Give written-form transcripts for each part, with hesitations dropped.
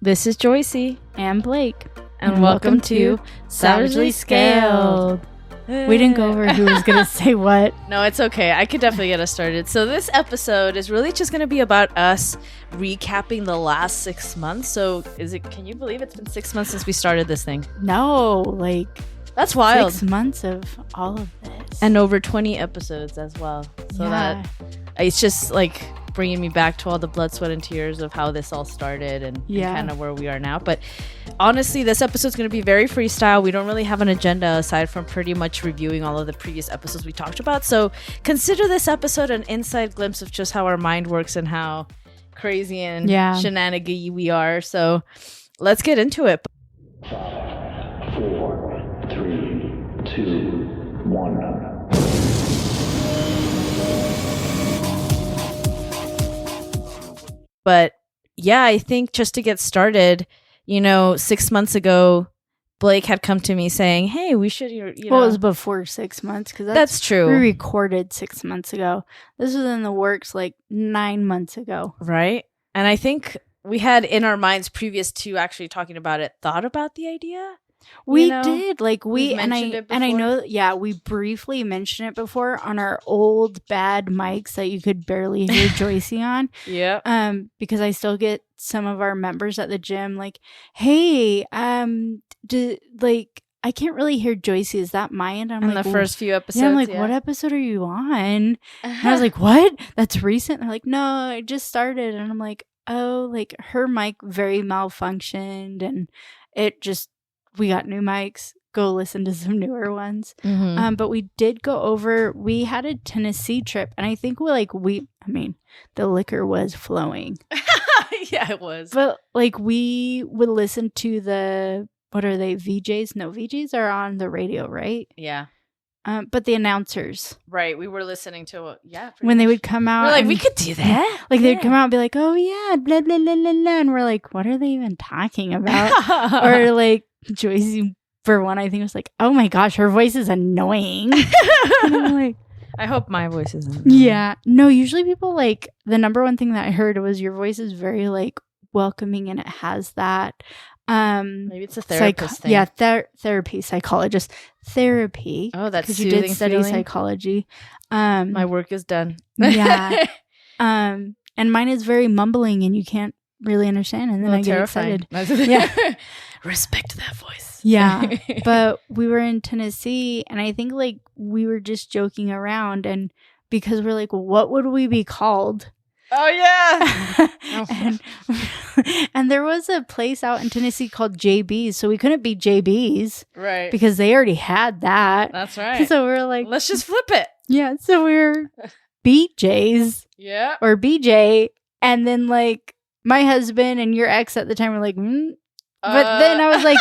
This is Joycey and Blake, and welcome to Savagely Scaled. We didn't go over who was going to say what. No, it's okay. I could definitely get us started. So this episode is really just going to be about us recapping the last 6 months. So can you believe it's been 6 months since we started this thing? No, that's wild. 6 months of all of this. And over 20 episodes as well. So that it's just bringing me back to all the blood, sweat, and tears of how this all started and kind of where we are now. But honestly, this episode's going to be very freestyle. We don't really have an agenda aside from pretty much reviewing all of the previous episodes we talked about. So consider this episode an inside glimpse of just how our mind works and how crazy and shenanigan we are. So let's get into it. 5, 4, 3, 2, 1. But yeah, I think just to get started, 6 months ago, Blake had come to me saying, hey, we should, Well, it was before 6 months. Because that's true. We recorded 6 months ago. This was in the works 9 months ago. Right. And I think we had in our minds previous to actually talking about it, thought about the idea. We did. We've mentioned it before. And I know, we briefly mentioned it before on our old bad mics that you could barely hear Joycey on. Yeah. Because I still get some of our members at the gym hey, I can't really hear Joycey. Is that my end? I'm in the first few episodes. Yeah, I'm what episode are you on? And I was what? That's recent? And they're no, I just started. And I'm her mic very malfunctioned and it just, we got new mics. Go listen to some newer ones. Mm-hmm. But we did go over, we had a Tennessee trip and I think the liquor was flowing. Yeah, it was. But we would listen to what are they? VJs? No, VJs are on the radio, right? Yeah. But the announcers. Right. We were listening to, when they would come out. We're we could do that. They'd come out and be oh yeah, blah, blah, blah, blah, blah. And we're what are they even talking about? Or Joycey, for one, I think was oh my gosh, her voice is annoying. And I'm I hope my voice is annoying. Yeah. No, usually people the number one thing that I heard was your voice is very welcoming and it has that. Maybe it's a therapist thing. Yeah, therapy, psychologist. Therapy. Oh, that's because you did study psychology. My work is done. Yeah. And mine is very mumbling and you can't really understand. And then I get excited. Yeah. Respect that voice. Yeah. But we were in Tennessee and I think we were just joking around and because we're what would we be called? Oh yeah. and there was a place out in Tennessee called JB's, so we couldn't be JB's. Right. Because they already had that. That's right. So we were let's just flip it. Yeah, so we were BJ's. Yeah. Or BJ. And then my husband and your ex at the time were But then I was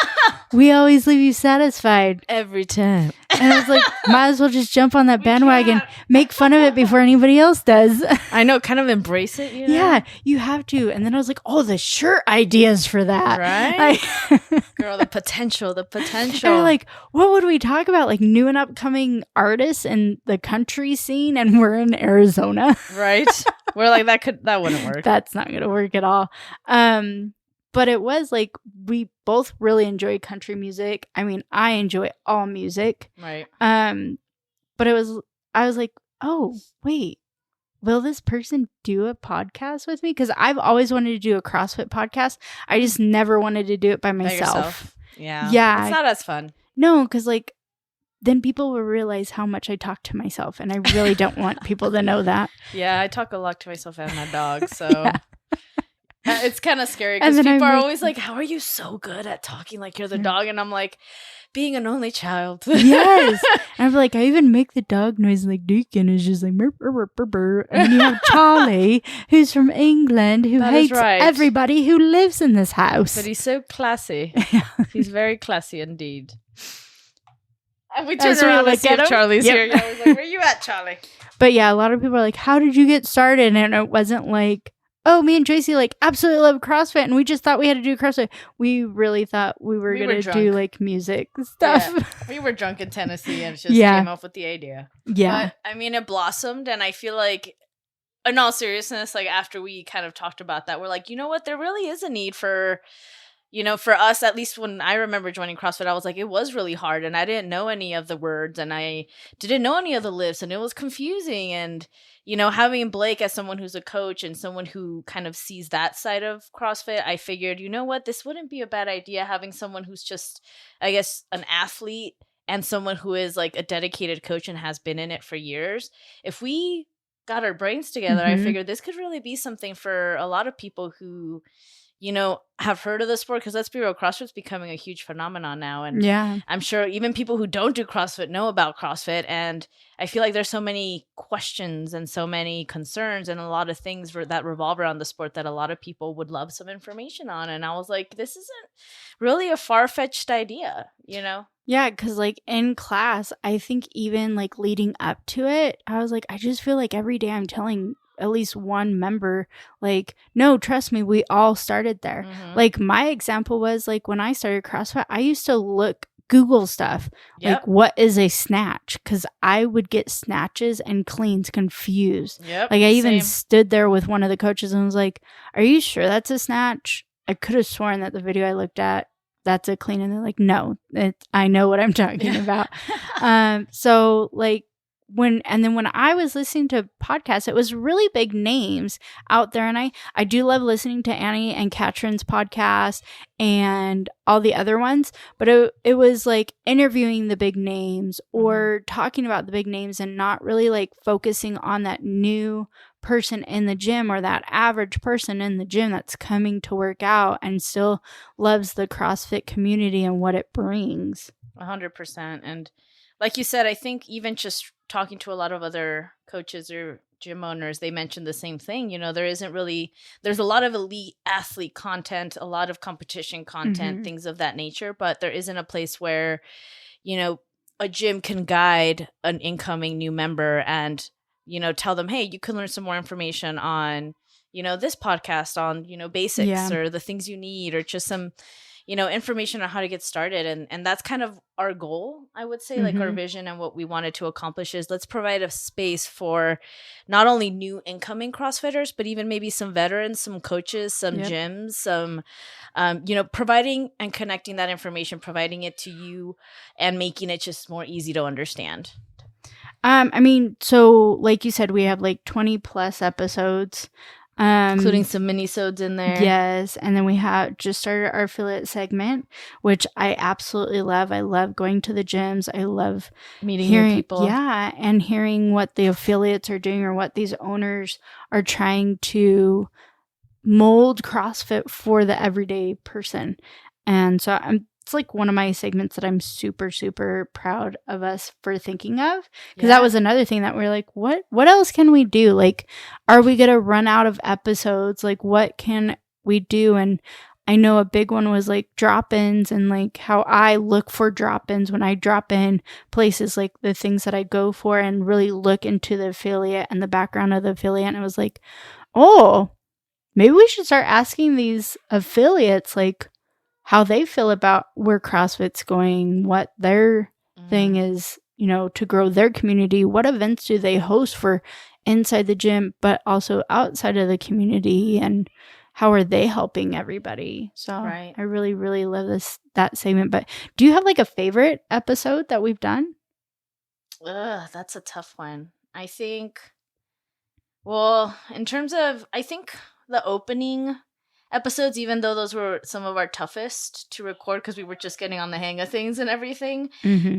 we always leave you satisfied. Every time. And I was might as well just jump on that bandwagon, make fun of it before anybody else does. I know, kind of embrace it, Yeah, you have to. And then I was the shirt ideas for that. Right? Girl, the potential. And what would we talk about? New and upcoming artists in the country scene, and we're in Arizona. Right? We're that wouldn't work. That's not going to work at all. But it was we both really enjoy country music. I mean, I enjoy all music. Right. But I was oh, wait, will this person do a podcast with me? Because I've always wanted to do a CrossFit podcast. I just never wanted to do it by myself. Yeah. Yeah. It's not as fun. No, because then people will realize how much I talk to myself. And I really don't want people to know that. Yeah, I talk a lot to myself and my dog. So. Yeah. It's kind of scary because people are always how are you so good at talking like you're the dog? And I'm being an only child. Yes. And I'm I even make the dog noise Deacon is just burr, burr, burr, burr. And then you have Charlie, who's from England, who hates everybody who lives in this house. But he's so classy. He's very classy indeed. And we turn around to see if Charlie's here. Yeah, I was where you at, Charlie? But yeah, a lot of people are how did you get started? And it wasn't oh, me and Joycey absolutely love CrossFit and we just thought we had to do CrossFit. We really thought we were going to do music stuff. Yeah. We were drunk in Tennessee and just came off with the idea. Yeah. But, it blossomed and I feel in all seriousness, like after we kind of talked about that, we're like, you know what, there really is a need for, for us, at least when I remember joining CrossFit, I was like, it was really hard and I didn't know any of the words and I didn't know any of the lifts and it was confusing. And, having Blake as someone who's a coach and someone who kind of sees that side of CrossFit, I figured, you know what, this wouldn't be a bad idea, having someone who's just, I guess, an athlete and someone who is like a dedicated coach and has been in it for years. If we got our brains together, I figured this could really be something for a lot of people who, have heard of the sport, because let's be real, CrossFit's becoming a huge phenomenon now. And I'm sure even people who don't do CrossFit know about CrossFit. And I feel like there's so many questions and so many concerns and a lot of things that revolve around the sport that a lot of people would love some information on. And I was like, this isn't really a far-fetched idea, Yeah, because like in class, I think even like leading up to it, I was like, I just feel like every day I'm telling at least one member, like, no, trust me, we all started there. Like my example was like when I started CrossFit, I used to Google stuff, like what is a snatch? Because I would get snatches and cleans confused. Like I even stood there with one of the coaches and was like, are you sure that's a snatch? I could have sworn that the video I looked at, that's a clean. And they're like, no, I know what I'm talking about. So like, when I was listening to podcasts, it was really big names out there. And I do love listening to Annie and Katrin's podcast and all the other ones, but it was like interviewing the big names or talking about the big names and not really like focusing on that new person in the gym or that average person in the gym that's coming to work out and still loves the CrossFit community and what it brings. 100%. And like you said, I think even just talking to a lot of other coaches or gym owners, they mentioned the same thing. There's a lot of elite athlete content, a lot of competition content, things of that nature, but there isn't a place where, a gym can guide an incoming new member and, tell them, hey, you can learn some more information on, this podcast on, basics or the things you need or just some, information on how to get started. And that's kind of our goal, I would say, like our vision and what we wanted to accomplish is let's provide a space for not only new incoming CrossFitters, but even maybe some veterans, some coaches, some gyms, some, providing and connecting that information, providing it to you and making it just more easy to understand. I mean, so like you said, we have like 20 plus episodes. Including some mini-sodes in there. Yes. And then we have just started our affiliate segment, which I absolutely love. I love going to the gyms. I love meeting new people. Yeah. And hearing what the affiliates are doing or what these owners are trying to mold CrossFit for the everyday person. And so it's like one of my segments that I'm super, super proud of us for thinking of. Because that was another thing that we're like, what else can we do? Like, are we going to run out of episodes? Like, what can we do? And I know a big one was like drop-ins and like how I look for drop-ins when I drop in places, like the things that I go for and really look into the affiliate and the background of the affiliate. And it was like, oh, maybe we should start asking these affiliates, like, how they feel about where CrossFit's going, what their thing is, to grow their community. What events do they host for inside the gym, but also outside of the community? And how are they helping everybody? So I really, really love that segment. But do you have like a favorite episode that we've done? That's a tough one. I think, well, in terms of, I think the opening episodes, even though those were some of our toughest to record because we were just getting on the hang of things and everything.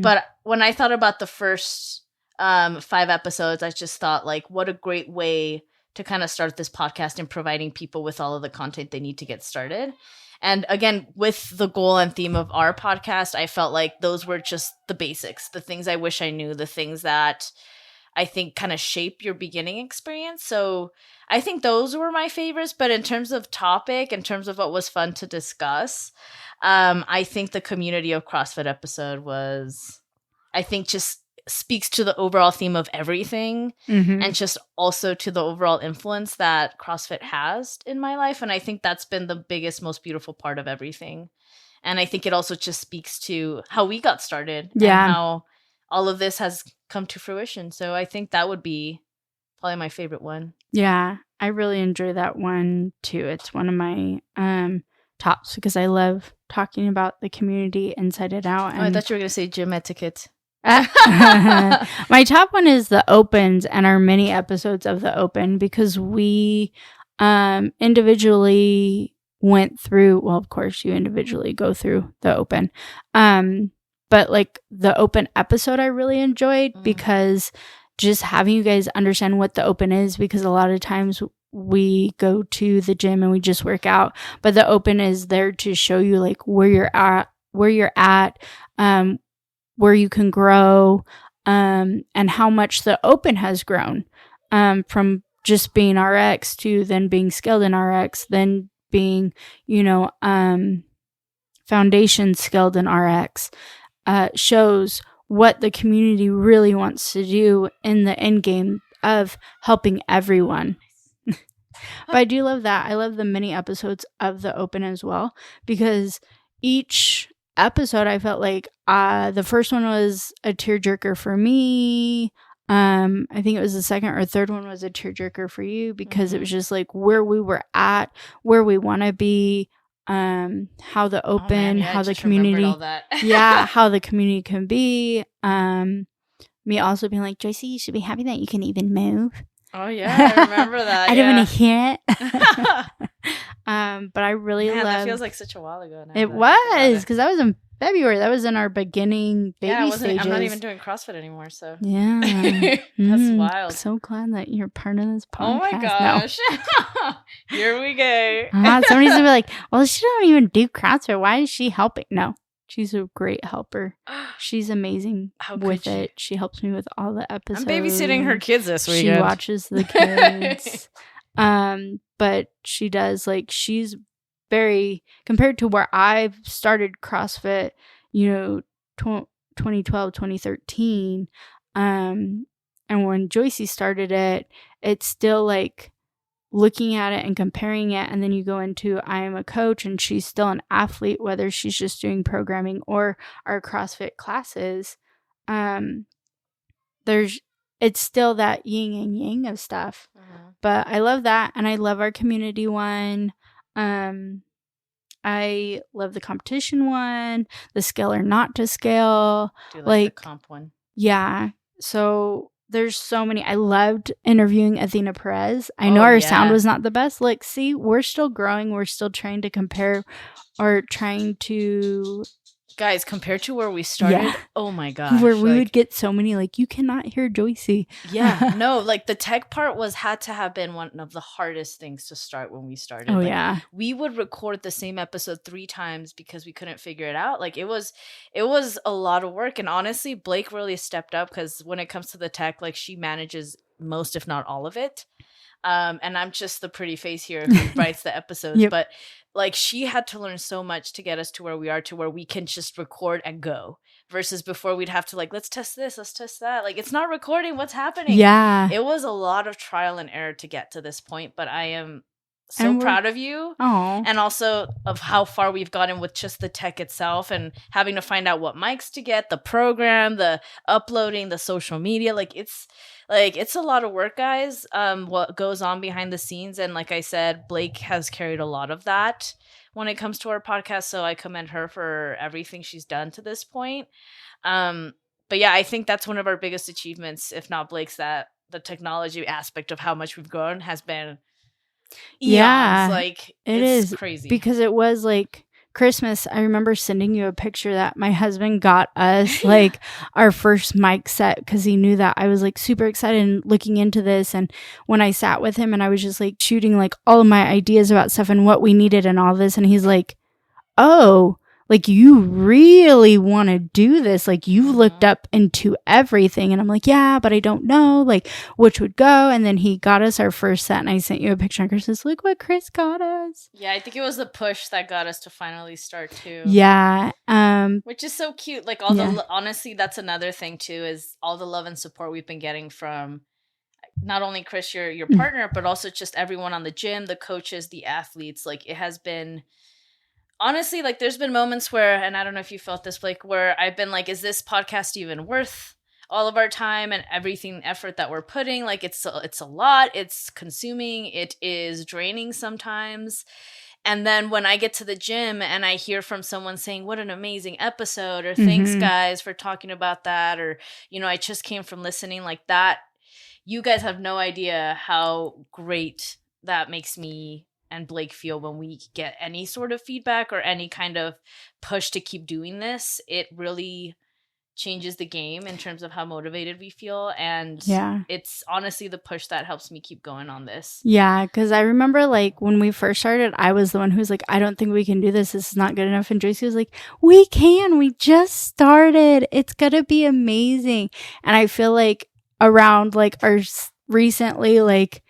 But when I thought about the first 5 episodes, I just thought like, what a great way to kind of start this podcast and providing people with all of the content they need to get started. And again, with the goal and theme of our podcast, I felt like those were just the basics, the things I wish I knew, the things that I think kind of shape your beginning experience. So I think those were my favorites. But in terms of topic, in terms of what was fun to discuss, I think the community of CrossFit episode was, I think, just speaks to the overall theme of everything and just also to the overall influence that CrossFit has in my life. And I think that's been the biggest, most beautiful part of everything. And I think it also just speaks to how we got started and how all of this has come to fruition. So I think that would be probably my favorite one. Yeah, I really enjoy that one too. It's one of my tops because I love talking about the community inside and out. And I thought you were going to say gym etiquette. My top one is the opens and our mini episodes of the open, because we individually went through, well, of course you individually go through the open, but like the open episode I really enjoyed because just having you guys understand what the open is, because a lot of times we go to the gym and we just work out, but the open is there to show you like where you're at, where you can grow, and how much the open has grown, from just being RX to then being skilled in RX, then being, foundation skilled in RX, shows what the community really wants to do in the end game of helping everyone. But I do love that. I love the mini episodes of the open as well, because each episode I felt like the first one was a tearjerker for me. I think it was the second or third one was a tearjerker for you, because it was just like where we were at, where we want to be, how the open, how the community, how the community can be. Me also being like, Joyce, you should be happy that you can even move. Oh yeah, I remember that. I don't want to hear it. But I really love. That feels like such a while ago now. It was, because that was in February. That was in our beginning baby stages. I'm not even doing CrossFit anymore, so yeah, that's wild. So glad that you're part of this podcast. Oh my gosh, no. Here we go. Somebody's gonna be like, "Well, she don't even do CrossFit. Why is she helping?" No, she's a great helper. She's amazing with it. She helps me with all the episodes. I'm babysitting her kids this weekend. She watches the kids. But she does, like, she's very, compared to where I've started CrossFit, 2012, 2013, and when Joyce started it, it's still like looking at it and comparing it, and then you go into I am a coach and she's still an athlete, whether she's just doing programming or our CrossFit classes. It's still that yin and yang of stuff. But I love that, and I love our community one. I love the competition one, the scale or not to scale. Do you like the comp one? Yeah. So there's so many. I loved interviewing Athena Perez. I know our sound was not the best. Like, see, we're still growing. We're still trying to compare or trying to... Guys, compared to where we started, oh my gosh. Where we would get so many, like, you cannot hear Joyce. Yeah, no, like the tech part had to have been one of the hardest things to start when we started. Oh, yeah. We would record the same episode 3 times because we couldn't figure it out. Like, it was a lot of work. And honestly, Blake really stepped up, because when it comes to the tech, like, she manages most, if not all of it. And I'm just the pretty face here who writes the episodes. But like, she had to learn so much to get us to where we are, to where we can just record and go, versus before we'd have to like, let's test this, let's test that. Like, it's not recording. What's happening? Yeah. It was a lot of trial and error to get to this point, but I am so proud of you. And also of how far we've gotten with just the tech itself, and having to find out what mics to get, the program, the uploading, the social media. Like, it's a lot of work, guys, what goes on behind the scenes. And like I said, Blake has carried a lot of that when it comes to our podcast, so I commend her for everything she's done to this point. But yeah, I think that's one of our biggest achievements, if not Blake's, that the technology aspect of how much we've grown has been eons. Like, it's crazy, because it was like Christmas. I remember sending you a picture that my husband got us like our first mic set, because he knew that I was like super excited and looking into this. And when I sat with him and I was just like shooting like all of my ideas about stuff and what we needed and all this, and he's like, oh, like, you really want to do this. Like, you've looked up into everything. And I'm like, yeah, but I don't know, like, which would go. And then he got us our first set, and I sent you a picture on Christmas. Look what Chris got us. Yeah, I think it was the push that got us to finally start too. Yeah. Which is so cute. Like, honestly, that's another thing too, is all the love and support we've been getting from not only Chris, your partner, but also just everyone on the gym, the coaches, the athletes. Like, it has been... Honestly, like, there's been moments where, and I don't know if you felt this, Blake, where I've been like, is this podcast even worth all of our time and effort that we're putting. Like it's a lot. It's consuming. It is draining sometimes. And then when I get to the gym and I hear from someone saying, what an amazing episode, or thanks guys for talking about that, or, you know, I just came from listening, like that, you guys have no idea how great that makes me and Blake feel when we get any sort of feedback or any kind of push to keep doing this. It really changes the game in terms of how motivated we feel, and it's honestly the push that helps me keep going on this. Because I remember like when we first started, I was the one who was like, I don't think we can do this is not good enough, and Joyce was like, we just started, it's gonna be amazing. And I feel like around like our recently, like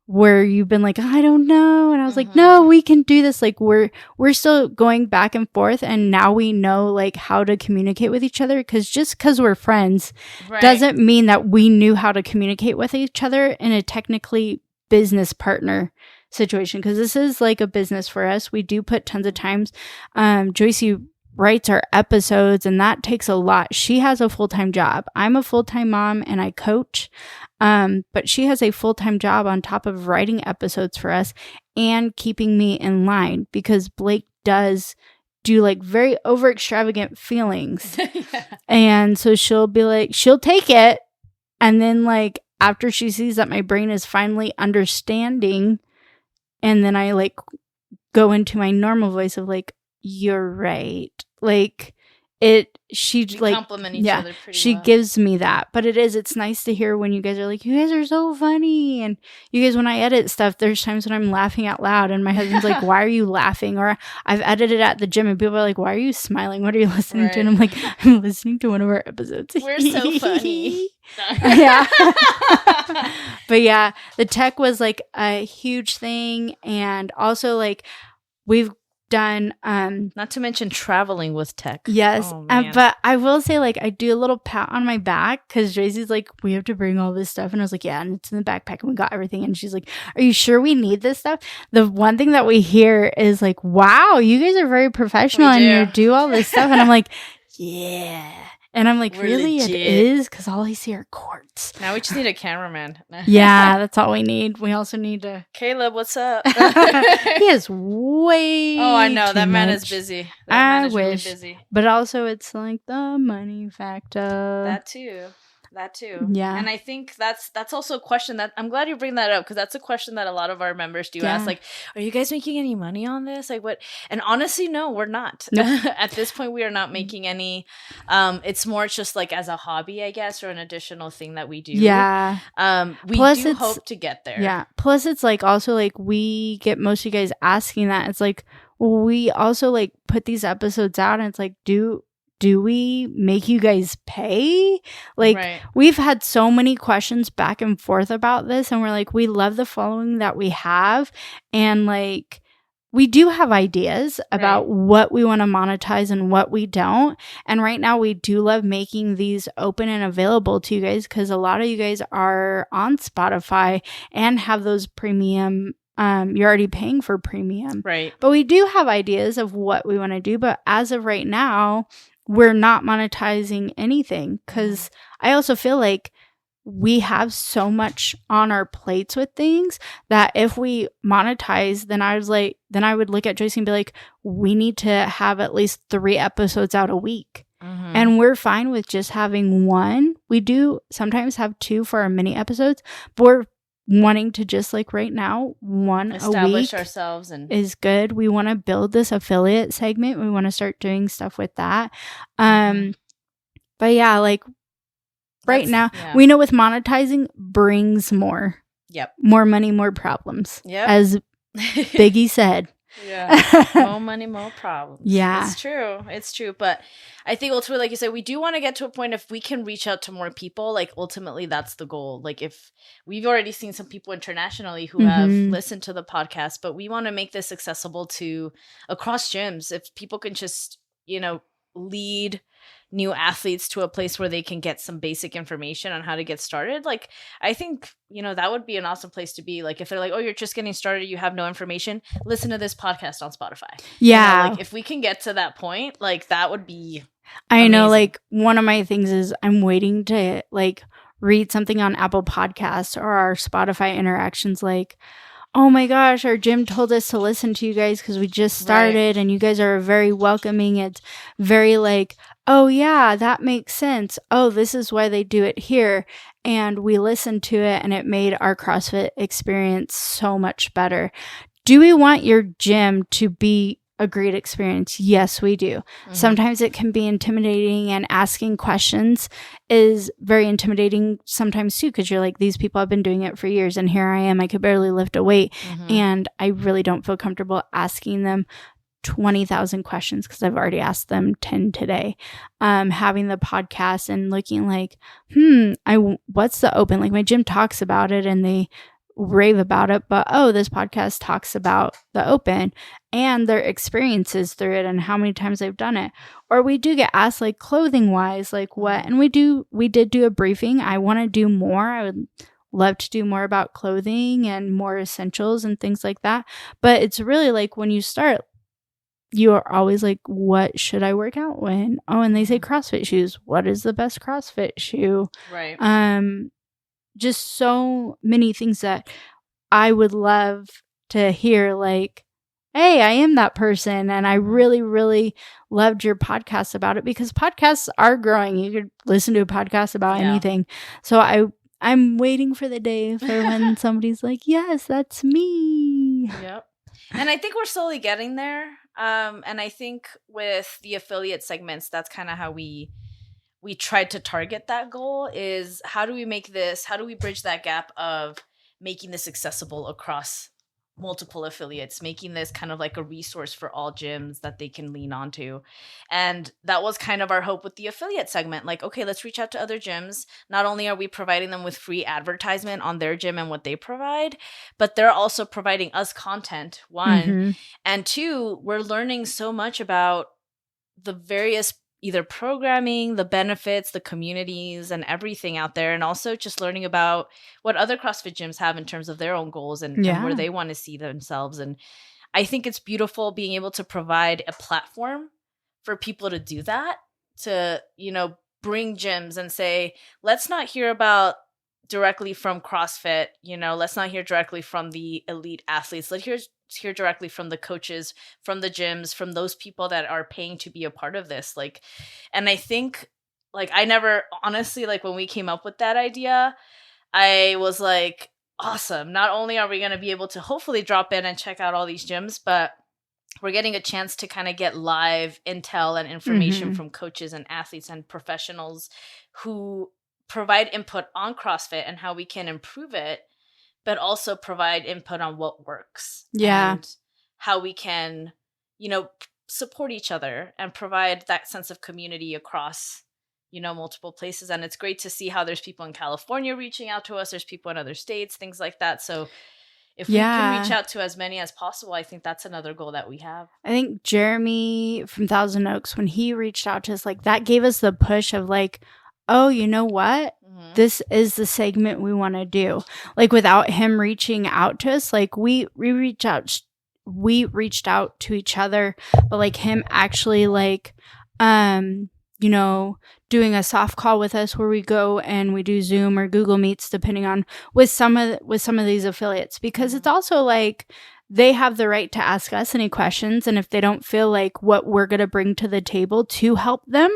where you've been like, I don't know, and I was like, no, we can do this. Like we're still going back and forth, and now we know like how to communicate with each other, because just because we're friends doesn't mean that we knew how to communicate with each other in a technically business partner situation, because this is like a business for us. We do put tons of times. Joyce writes our episodes, and that takes a lot. She has a full-time job. I'm a full-time mom and I coach. But she has a full-time job on top of writing episodes for us and keeping me in line, because Blake does do like very over extravagant feelings. And so she'll be like, she'll take it. And then like after she sees that my brain is finally understanding, and then I like go into my normal voice of like, you're right. Like she like compliment each other pretty she well. Gives me that. But it's nice to hear when you guys are like, you guys are so funny. And you guys, when I edit stuff, there's times when I'm laughing out loud, and my husband's like, why are you laughing? Or I've edited at the gym and people are like, why are you smiling? What are you listening to? And I'm like, I'm listening to one of our episodes. We're so funny. Yeah. But yeah, the tech was like a huge thing. And also like we've done not to mention traveling with tech. Yes. But I will say like I do a little pat on my back, because Tracy's like, we have to bring all this stuff, and I was like, yeah, and it's in the backpack and we got everything, and she's like, are you sure we need this stuff? The one thing that we hear is like, wow, you guys are very professional and you do all this stuff, and I'm like, yeah. And I'm like, really? Legit. It is? Because all I see are cords. Now we just need a cameraman. Yeah, that's all we need. We also need to... Caleb, what's up? He is way Oh, I know. That man much. is busy. I wish. Really busy. But also it's like the money factor. That too. Yeah. And I think that's also a question that I'm glad you bring that up, because that's a question that a lot of our members do ask, like, are you guys making any money on this? Like what? And honestly, no, we're not. At this point, we are not making any. It's more just like as a hobby, I guess, or an additional thing that we do. Yeah. We Plus do hope to get there. Yeah. Plus it's like also like we get most of you guys asking that. It's like, well, we also like put these episodes out, and it's like, do we make you guys pay? Like we've had so many questions back and forth about this, and we're like, we love the following that we have, and like we do have ideas about what we want to monetize and what we don't. And right now we do love making these open and available to you guys, because a lot of you guys are on Spotify and have those premium you're already paying for premium. Right. But we do have ideas of what we want to do, but as of right now, we're not monetizing anything, because I also feel like we have so much on our plates with things that if we monetize, then I would look at Joyce and be like, we need to have at least 3 episodes out a week. And we're fine with just having 1. We do sometimes have 2 for our mini episodes, but we're wanting to just like right now, 1 establish a week ourselves and is good. We want to build this affiliate segment. We want to start doing stuff with that. But yeah, like right now we know with monetizing brings more. More money, more problems. As Biggie said. More money, more problems. It's true. But I think ultimately, like you said, we do want to get to a point if we can reach out to more people. Like ultimately that's the goal. Like if we've already seen some people internationally who have listened to the podcast, but we want to make this accessible to across gyms. If people can just, lead new athletes to a place where they can get some basic information on how to get started. Like, I think, that would be an awesome place to be. Like, if they're like, oh, you're just getting started, you have no information, listen to this podcast on Spotify. Yeah. Like, if we can get to that point, like, that would be I know, like, one of my things is I'm waiting to, like, read something on Apple Podcasts or our Spotify interactions, like, oh my gosh, our gym told us to listen to you guys because we just started and you guys are very welcoming. It's very like, oh yeah, that makes sense. Oh, this is why they do it here. And we listened to it and it made our CrossFit experience so much better. Do we want your gym to be a great experience? Yes, we do. Mm-hmm. Sometimes it can be intimidating, and asking questions is very intimidating sometimes too, because you're like, these people have been doing it for years and here I am, I could barely lift a weight. Mm-hmm. And I really don't feel comfortable asking them 20,000 questions because I've already asked them 10 today. Having the podcast and looking like, what's the open? Like, my gym talks about it and they rave about it, but this podcast talks about the open and their experiences through it and how many times they've done it. Or we do get asked, like, clothing wise, like what, and we did do a briefing. I want to do more. I would love to do more about clothing and more essentials and things like that. But it's really like, when you start, you are always like, what should I work out in? Oh, and they say CrossFit shoes. What is the best CrossFit shoe? Right. Just so many things that I would love to hear, like, hey, I am that person. And I really, really loved your podcast about it, because podcasts are growing. You could listen to a podcast about anything. So I'm waiting for the day for when somebody's like, yes, that's me. Yep. And I think we're slowly getting there. And I think with the affiliate segments, that's kind of how we tried to target that goal, is how do we bridge that gap of making this accessible across multiple affiliates, making this kind of like a resource for all gyms that they can lean onto. And that was kind of our hope with the affiliate segment. Like, okay, let's reach out to other gyms. Not only are we providing them with free advertisement on their gym and what they provide, but they're also providing us content, one. Mm-hmm. And two, we're learning so much about the various either programming, the benefits, the communities, and everything out there. And also just learning about what other CrossFit gyms have in terms of their own goals and where they want to see themselves. And I think it's beautiful being able to provide a platform for people to do that, to, bring gyms and say, let's not hear about directly from CrossFit, let's not hear directly from the elite athletes. Let's hear directly from the coaches, from the gyms, from those people that are paying to be a part of this. Like, and I think, like, I never, honestly, like, when we came up with that idea, I was like, awesome. Not only are we going to be able to hopefully drop in and check out all these gyms, but we're getting a chance to kind of get live intel and information from coaches and athletes and professionals who provide input on CrossFit and how we can improve it, but also provide input on what works. Yeah. And how we can, support each other and provide that sense of community across, multiple places. And it's great to see how there's people in California reaching out to us. There's people in other states, things like that. So if we can reach out to as many as possible, I think that's another goal that we have. I think Jeremy from Thousand Oaks, when he reached out to us, like, that gave us the push of like, oh, you know what? Mm-hmm. This is the segment we want to do. Like, without him reaching out to us, like, we reached out to each other, but like him actually like, doing a soft call with us where we go and we do Zoom or Google Meets, depending on with some of these affiliates, because it's also like they have the right to ask us any questions. And if they don't feel like what we're going to bring to the table to help them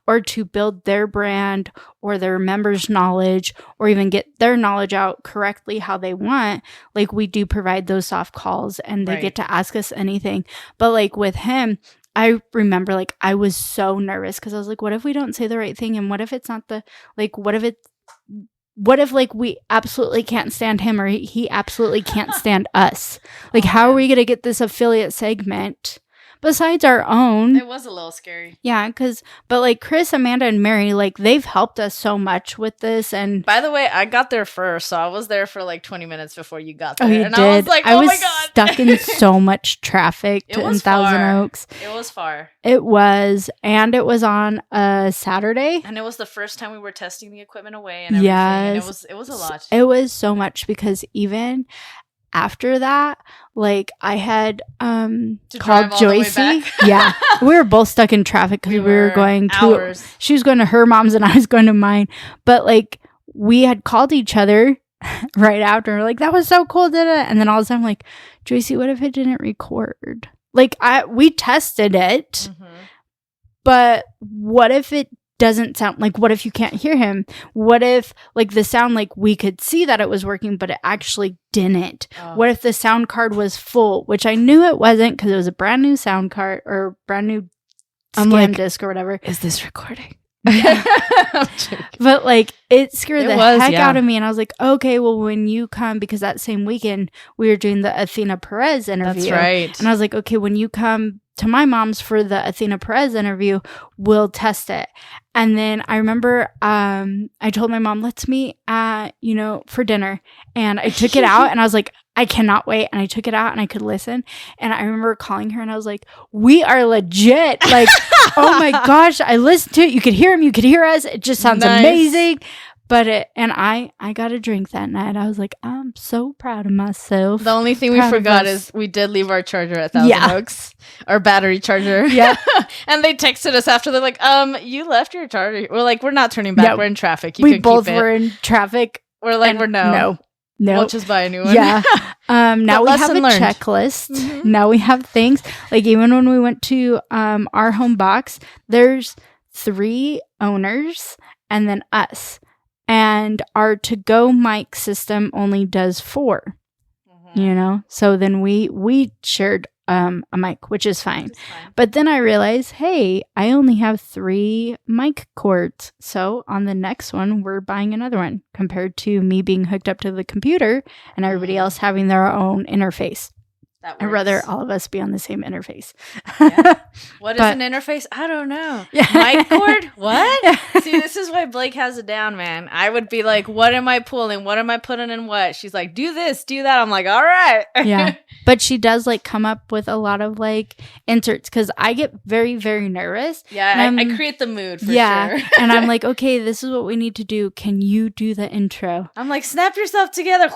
or to build their brand or their members' knowledge or even get their knowledge out correctly how they want, like, we do provide those soft calls and they get to ask us anything. But like with him, I remember, like, I was so nervous because I was like, what if we don't say the right thing? And what if it's not what if like we absolutely can't stand him or he absolutely can't stand us? Like, how are we going to get this affiliate segment besides our own? It was a little scary. Yeah, but like Chris, Amanda, and Mary, like, they've helped us so much with this. And by the way, I got there first, so I was there for like 20 minutes before you got there. Oh, you and did? I was like, oh my God. Stuck in so much traffic in Thousand Oaks. It was far. It was. And it was on a Saturday. And it was the first time we were testing the equipment away and everything. Yes. And it was a lot. It was so much, because even after that, like I had called Joycey. Yeah. We were both stuck in traffic because we were going to she was going to her mom's and I was going to mine. But like we had called each other right after, like, that was so cool, and then all of a sudden I'm like, Joycey, what if it didn't record? Like we tested it, but what if it doesn't sound, like, what if you can't hear him? What if, like, the sound, like, we could see that it was working, but it actually didn't? What if the sound card was full, which I knew it wasn't because it was a brand new sound card or brand new scan disc or whatever. Is this recording? But like it scared the heck out of me, and I was like, okay, well, when you come, because that same weekend we were doing the Athena Perez interview. That's right. And I was like, okay, when you come to my mom's for the Athena Perez interview, we'll test it. And then I remember I told my mom, let's meet at, for dinner. And I took it out and I was like, I cannot wait. And I took it out and I could listen. And I remember calling her and I was like, we are legit. Like, oh my gosh, I listened to it. You could hear him. You could hear us. It just sounds amazing. But I got a drink that night. I was like, I'm so proud of myself. The only thing we forgot is we did leave our charger at Thousand Oaks, our battery charger. Yeah. And they texted us after. They're like, you left your charger. We're like, we're not turning back. No. We're in traffic. We both were in traffic. We're like, No. We'll just buy a new one. Yeah. Now we have a checklist. Mm-hmm. Now we have things. Like, even when we went to our home box, there's 3 owners and then us. And our to-go mic system only does 4. So then we shared a mic, which is fine. But then I realized, hey, I only have 3 mic cords. So on the next one, we're buying another one, compared to me being hooked up to the computer and everybody else having their own interface. I'd rather all of us be on the same interface. Yeah. What is an interface? I don't know. Mic cord? What? See, this is why Blake has it down, man. I would be like, what am I pulling? What am I putting in what? She's like, do this, do that. I'm like, all right. Yeah. But she does like come up with a lot of like inserts because I get very, very nervous. Yeah, I create the mood for sure. And I'm like, okay, this is what we need to do. Can you do the intro? I'm like, snap yourself together.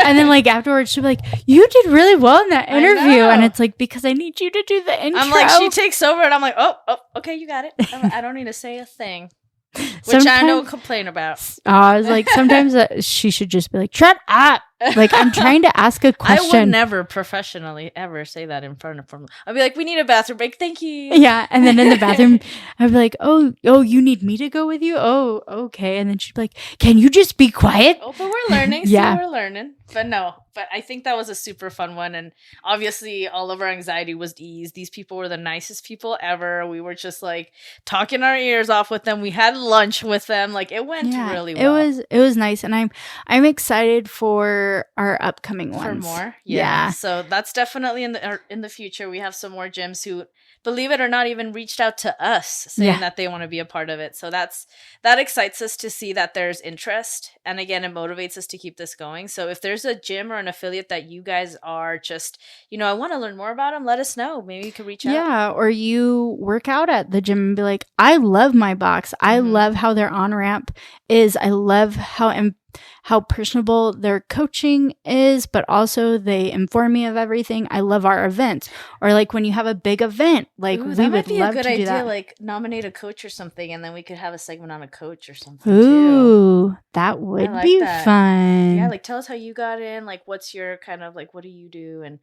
And then like afterwards, she'll be like, you did really well in that interview. And it's like, because I need you to do the intro. I'm like, she takes over and I'm like, oh, okay, you got it. I don't need to say a thing. Which I don't complain about. I was like, sometimes she should just be like, shut up. Like, I'm trying to ask a question. I would never professionally ever say that in front of them. I'd be like, we need a bathroom break. Thank you. Yeah. And then in the bathroom, I'd be like, oh, you need me to go with you? Oh, okay. And then she'd be like, can you just be quiet? Oh, but we're learning. Yeah. We're learning. But no, I think that was a super fun one. And obviously all of our anxiety was eased. These people were the nicest people ever. We were just like talking our ears off with them. We had lunch with them. Like, it went really well. It was nice. And I'm excited for our upcoming ones. For more. Yeah. So that's definitely in the future. We have some more gyms who, believe it or not, even reached out to us saying that they want to be a part of it. So that excites us to see that there's interest. And again, it motivates us to keep this going. So if there's a gym or an affiliate that you guys are just, I want to learn more about them, let us know. Maybe you could reach out. Yeah. Or you work out at the gym and be like, I love my box. I love how their on-ramp is. I love how personable their coaching is, but also they inform me of everything. I love our events. Or like when you have a big event, like we would love to do that. That might be a good idea, like nominate a coach or something, and then we could have a segment on a coach or something. Ooh, that would be fun. Yeah, like tell us how you got in, like what's your kind of like, what do you do? And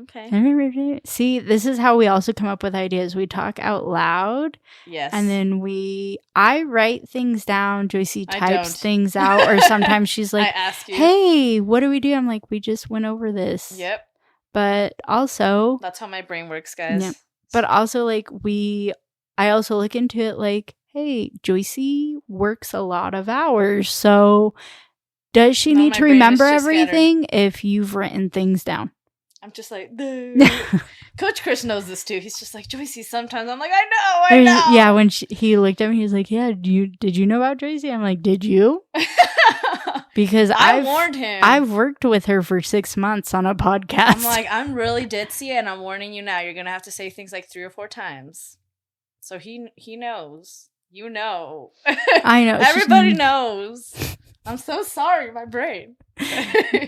okay. See, this is how we also come up with ideas. We talk out loud. Yes. And then I write things down. Joycey types things out. Or sometimes she's like, hey, what do we do? I'm like, we just went over this. Yep. But also, that's how my brain works, guys. Yeah. But also, like, I also look into it like, hey, Joycey works a lot of hours. So does she need to remember everything if you've written things down? I'm just like, Coach Chris knows this too. He's just like, Joycey, sometimes I'm like, I know. Yeah, when he looked at me, he was like, yeah, did you know about Joycey? I'm like, did you? Because I warned him. I've worked with her for 6 months on a podcast. I'm like, I'm really ditzy and I'm warning you now. You're going to have to say things like 3 or 4 times. So he knows. You know. I know. Everybody knows. I'm so sorry, my brain.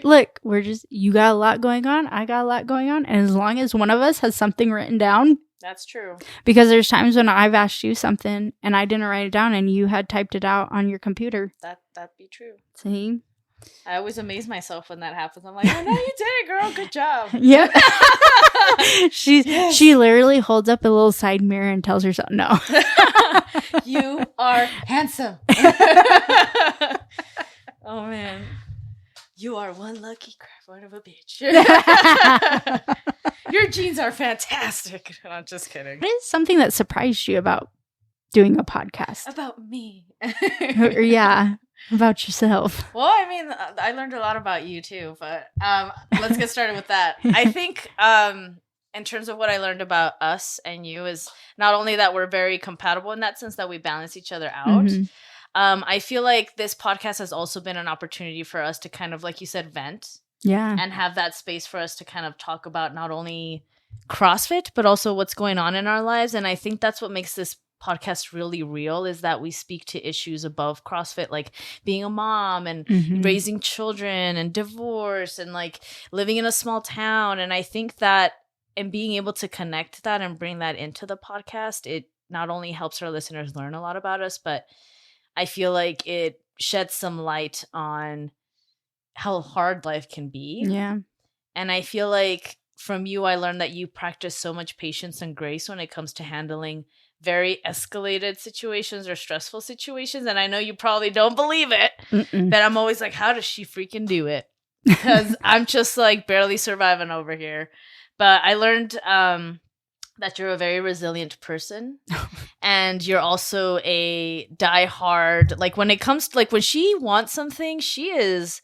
Look, you got a lot going on. I got a lot going on. And as long as one of us has something written down. That's true. Because there's times when I've asked you something and I didn't write it down and you had typed it out on your computer. That'd be true. See? I always amaze myself when that happens. I'm like, oh, no, you did it, girl. Good job. Yep. She literally holds up a little side mirror and tells herself, no. You are handsome. Oh, man. You are one lucky crap of a bitch. Your jeans are fantastic. I'm just kidding. What is something that surprised you about doing a podcast? About me. Yeah. About yourself. Well, I mean, I learned a lot about you too, but let's get started with that. I think in terms of what I learned about us and you is not only that we're very compatible in that sense that we balance each other out. Mm-hmm. I feel like this podcast has also been an opportunity for us to kind of, like you said, vent. Yeah. And have that space for us to kind of talk about not only CrossFit, but also what's going on in our lives. And I think that's what makes this podcast really real, is that we speak to issues above CrossFit, like being a mom and raising children and divorce and like living in a small town. And I think that in being able to connect that and bring that into the podcast, it not only helps our listeners learn a lot about us, but I feel like it sheds some light on how hard life can be. Yeah. And I feel like from you, I learned that you practice so much patience and grace when it comes to handling very escalated situations or stressful situations. And I know you probably don't believe it, but I'm always like, how does she freaking do it? Because I'm just like barely surviving over here. But I learned that you're a very resilient person. And you're also a diehard, like when it comes to like when she wants something, she is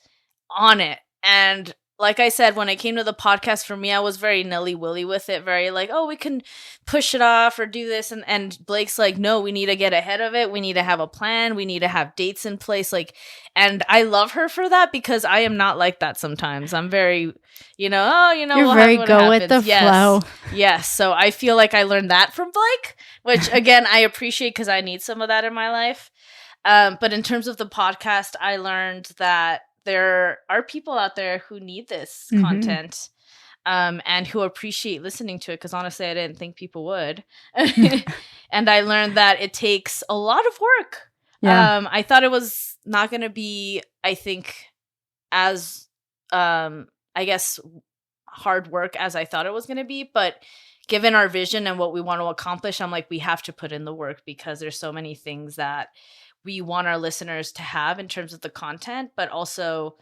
on it. And like I said, when it came to the podcast, for me, I was very nilly-willy with it. Very like, oh, we can push it off or do this. And Blake's like, no, we need to get ahead of it. We need to have a plan. We need to have dates in place. Like, and I love her for that because I am not like that sometimes. I'm very, you're we'll very go with the flow. Yes. So I feel like I learned that from Blake, which again, I appreciate because I need some of that in my life. But in terms of the podcast, I learned that there are people out there who need this content and who appreciate listening to it, because honestly, I didn't think people would. And I learned that it takes a lot of work. Yeah. I thought it was not going to be, I think, as, I guess, hard work as I thought it was going to be. But given our vision and what we want to accomplish, I'm like, we have to put in the work because there's so many things that we want our listeners to have in terms of the content, but also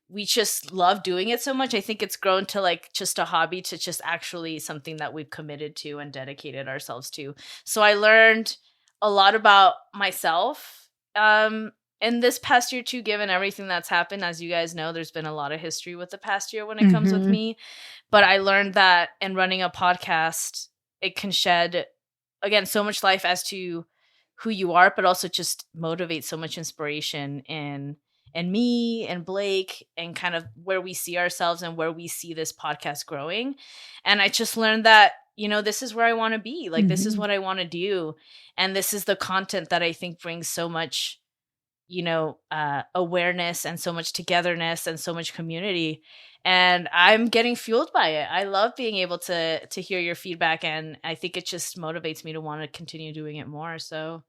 we just love doing it so much. I think it's grown to like just a hobby to just actually something that we've committed to and dedicated ourselves to. So I learned a lot about myself in this past year too, given everything that's happened. As you guys know, there's been a lot of history with the past year when it comes with me. But I learned that in running a podcast, it can shed, again, so much life as to who you are, but also just motivate so much inspiration in me and Blake and kind of where we see ourselves and where we see this podcast growing. And I just learned that, this is where I want to be. Like, this is what I want to do. And this is the content that I think brings so much, awareness and so much togetherness and so much community. And I'm getting fueled by it. I love being able to hear your feedback. And I think it just motivates me to want to continue doing it more. So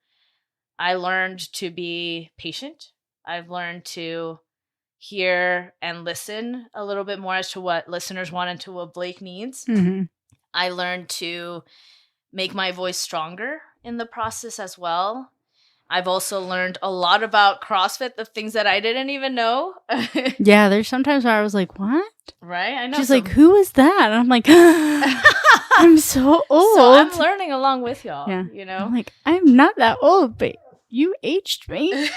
I learned to be patient. I've learned to hear and listen a little bit more as to what listeners want and to what Blake needs. I learned to make my voice stronger in the process as well. I've also learned a lot about CrossFit, the things that I didn't even know. Yeah, there's sometimes where I was like, what? Right? I know. She's like, who is that? And I'm like, I'm so old. So I'm learning along with y'all, I'm like, I'm not that old, but you aged me.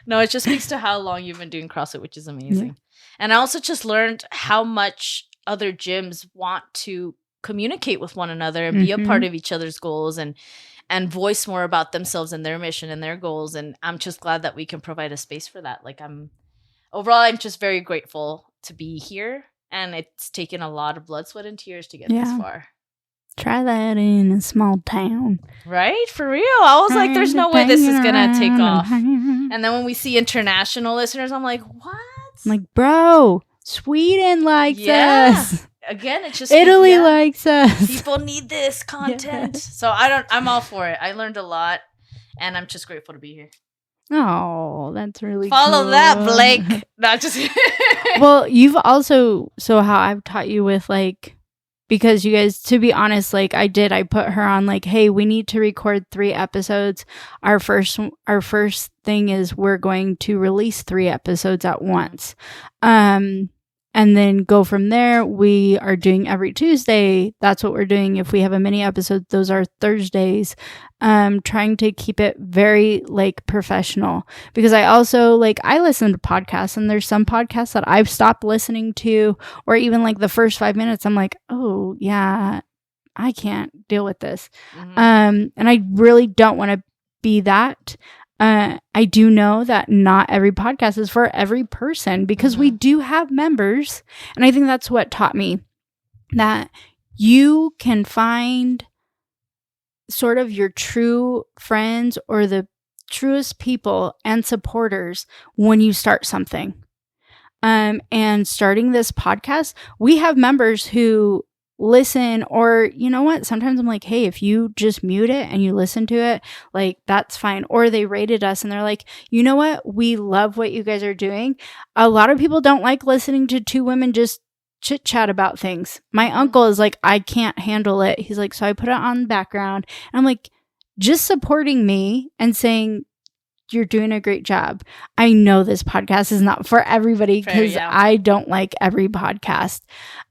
No, it just speaks to how long you've been doing CrossFit, which is amazing. Yeah. And I also just learned how much other gyms want to communicate with one another and be a part of each other's goals and voice more about themselves and their mission and their goals. And I'm just glad that we can provide a space for that. Like I'm just very grateful to be here. And it's taken a lot of blood, sweat, and tears to get this far. Try that in a small town. Right? For real. I was like, there's no way this is going to take off. And then when we see international listeners, I'm like, what? I'm like, bro, Sweden likes us. Again, it's just Italy likes us. People need this content. Yes. So I'm all for it. I learned a lot and I'm just grateful to be here. Oh, that's really Follow cool. that, Blake. Not just Well, you've also, so how I've taught you with like, because you guys, to be honest, like I put her on like, hey, we need to record 3 episodes. Our first thing is we're going to release 3 episodes at once. And then go from there. We are doing every Tuesday. That's what we're doing. If we have a mini episode, those are Thursdays. Trying to keep it very like professional, because I also like, I listen to podcasts, and there's some podcasts that I've stopped listening to, or even like the first 5 minutes, I'm like, oh yeah, I can't deal with this. And I really don't want to be that. I do know that not every podcast is for every person, because we do have members. And I think that's what taught me that you can find sort of your true friends or the truest people and supporters when you start something. And starting this podcast, we have members who listen, or you know what, sometimes I'm like, hey, if you just mute it and you listen to it, like that's fine. Or they rated us and they're like, you know what, we love what you guys are doing. A lot of people don't like listening to 2 women just chit chat about things. My uncle is like, I can't handle it. He's like, so I put it on the background, and I'm like, just supporting me and saying, you're doing a great job. I know this podcast is not for everybody, because I don't like every podcast.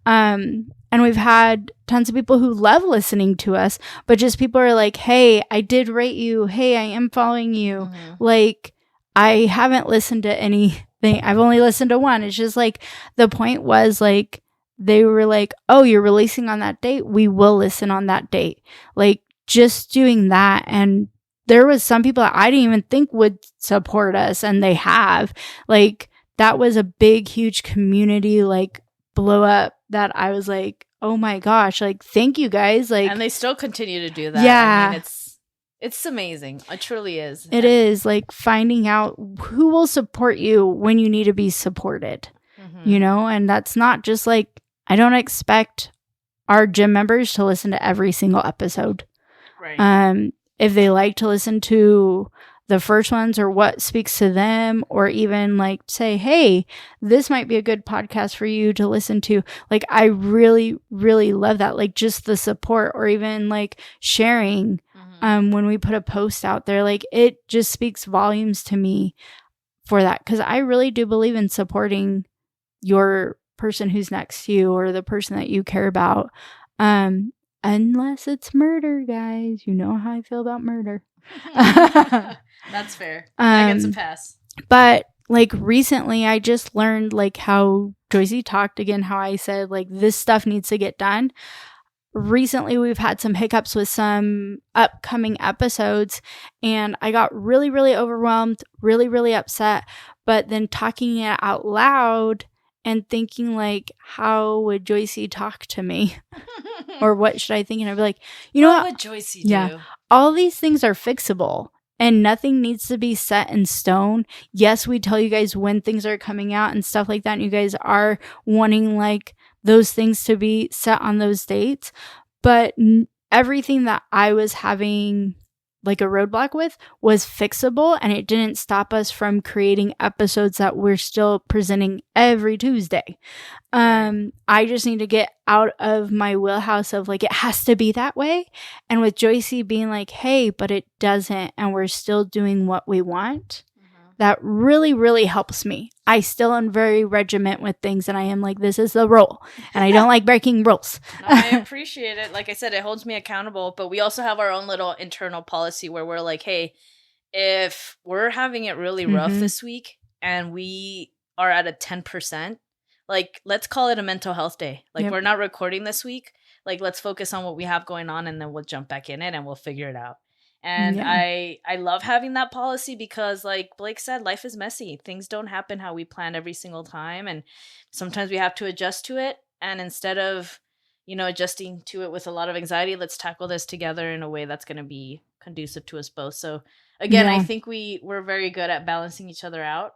And we've had tons of people who love listening to us, but just people are like, hey, I did rate you. Hey, I am following you. Like, I haven't listened to anything. I've only listened to 1. It's just like, the point was like, they were like, oh, you're releasing on that date. We will listen on that date. Like, just doing that. And there was some people that I didn't even think would support us, and they have. Like, that was a big, huge community, like, blow up that I was like, oh my gosh, like, thank you guys. Like, and they still continue to do that. Yeah. I mean, it's amazing. It truly is. It is like finding out who will support you when you need to be supported, you know? And that's not just like, I don't expect our gym members to listen to every single episode. Right. If they like to listen to the first ones or what speaks to them, or even like say, hey, this might be a good podcast for you to listen to. Like, I really, really love that. Like, just the support, or even like sharing when we put a post out there, like, it just speaks volumes to me for that. Cause I really do believe in supporting your person who's next to you, or the person that you care about. Unless it's murder, guys. You know how I feel about murder. That's fair. That gets a pass. But like recently, I just learned like how Joyce talked again, how I said like this stuff needs to get done. Recently, we've had some hiccups with some upcoming episodes, and I got really, really overwhelmed, really, really upset. But then talking it out loud and thinking like, how would Joyce talk to me? Or what should I think? And I'd be like, you know what? What would Joyce do? Yeah, all these things are fixable, and nothing needs to be set in stone. Yes, we tell you guys when things are coming out and stuff like that, and you guys are wanting like those things to be set on those dates. But everything that I was having like a roadblock with was fixable, and it didn't stop us from creating episodes that we're still presenting every Tuesday. I just need to get out of my wheelhouse of like, it has to be that way. And with Joyce being like, hey, but it doesn't, and we're still doing what we want. That really, really helps me. I still am very regiment with things, and I am like, this is the rule, and I don't like breaking rules. I appreciate it. Like I said, it holds me accountable, but we also have our own little internal policy where we're like, hey, if we're having it really rough this week and we are at a 10%, like, let's call it a mental health day. Like, we're not recording this week. Like, let's focus on what we have going on, and then we'll jump back in it and we'll figure it out. And I love having that policy because, like Blake said, life is messy. Things don't happen how we plan every single time. And sometimes we have to adjust to it. And instead of, adjusting to it with a lot of anxiety. Let's tackle this together in a way that's going to be conducive to us both. So again, I think we're very good at balancing each other out.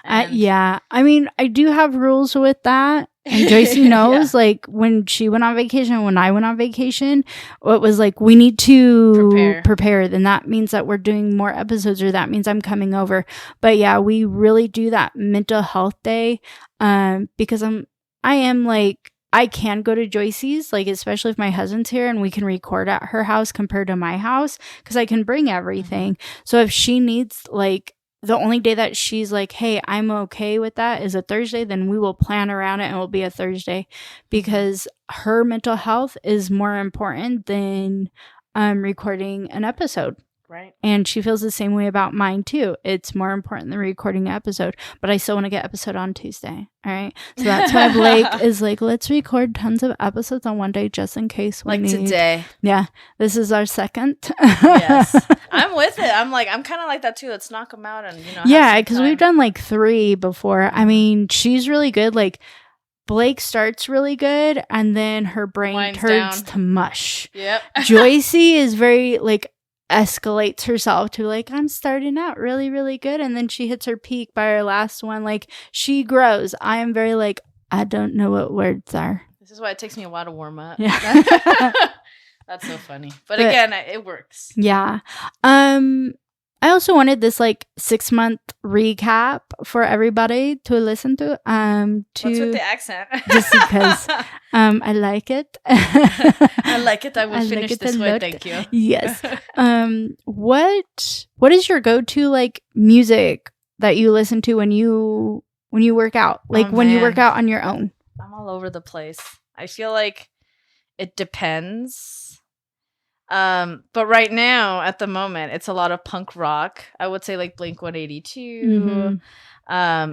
Yeah. I mean, I do have rules with that. And Joyce knows, like, when she went on vacation, when I went on vacation, it was like, we need to prepare. Then that means that we're doing more episodes, or that means I'm coming over. But yeah, we really do that mental health day because I am like, I can go to Joyce's, like, especially if my husband's here and we can record at her house compared to my house because I can bring everything. So if she needs, like, the only day that she's like, hey, I'm okay with that is a Thursday, then we will plan around it and it will be a Thursday because her mental health is more important than recording an episode. Right. And she feels the same way about mine too. It's more important than recording an episode, but I still want to get episode on Tuesday. All right. So that's why Blake is like, let's record tons of episodes on one day just in case we need. Today. Yeah. This is our second. Yes. I'm with it. I'm kind of like that too. Let's knock them out and, yeah, because we've done like 3 before. I mean, she's really good. Like, Blake starts really good and then her brain turns to mush. Yep. Joycey is very like, escalates herself to like, I'm starting out really, really good, and then she hits her peak by her last one. Like, she grows. I am very like, I don't know what words are. This is why it takes me a while to warm up. Yeah. That's so funny. But again, it works. Yeah. I also wanted this like 6-month recap for everybody to listen to. What's with the accent? Just because I like it. I like it. I will finish this way. Thank you. Yes. What is your go-to like music that you listen to when you work out? Like when you work out on your own? I'm all over the place. I feel like it depends. But right now, at the moment, it's a lot of punk rock. I would say like Blink 182.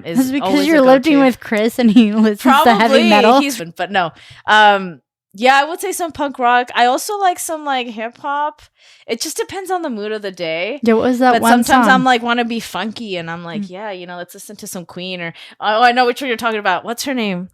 Is because you're living with Chris and he listens to heavy metal. But no. Yeah, I would say some punk rock. I also like some like hip hop. It just depends on the mood of the day. Yeah, what was that one sometimes song? I'm like want to be funky, and I'm like, yeah, let's listen to some Queen or I know which one you're talking about. What's her name?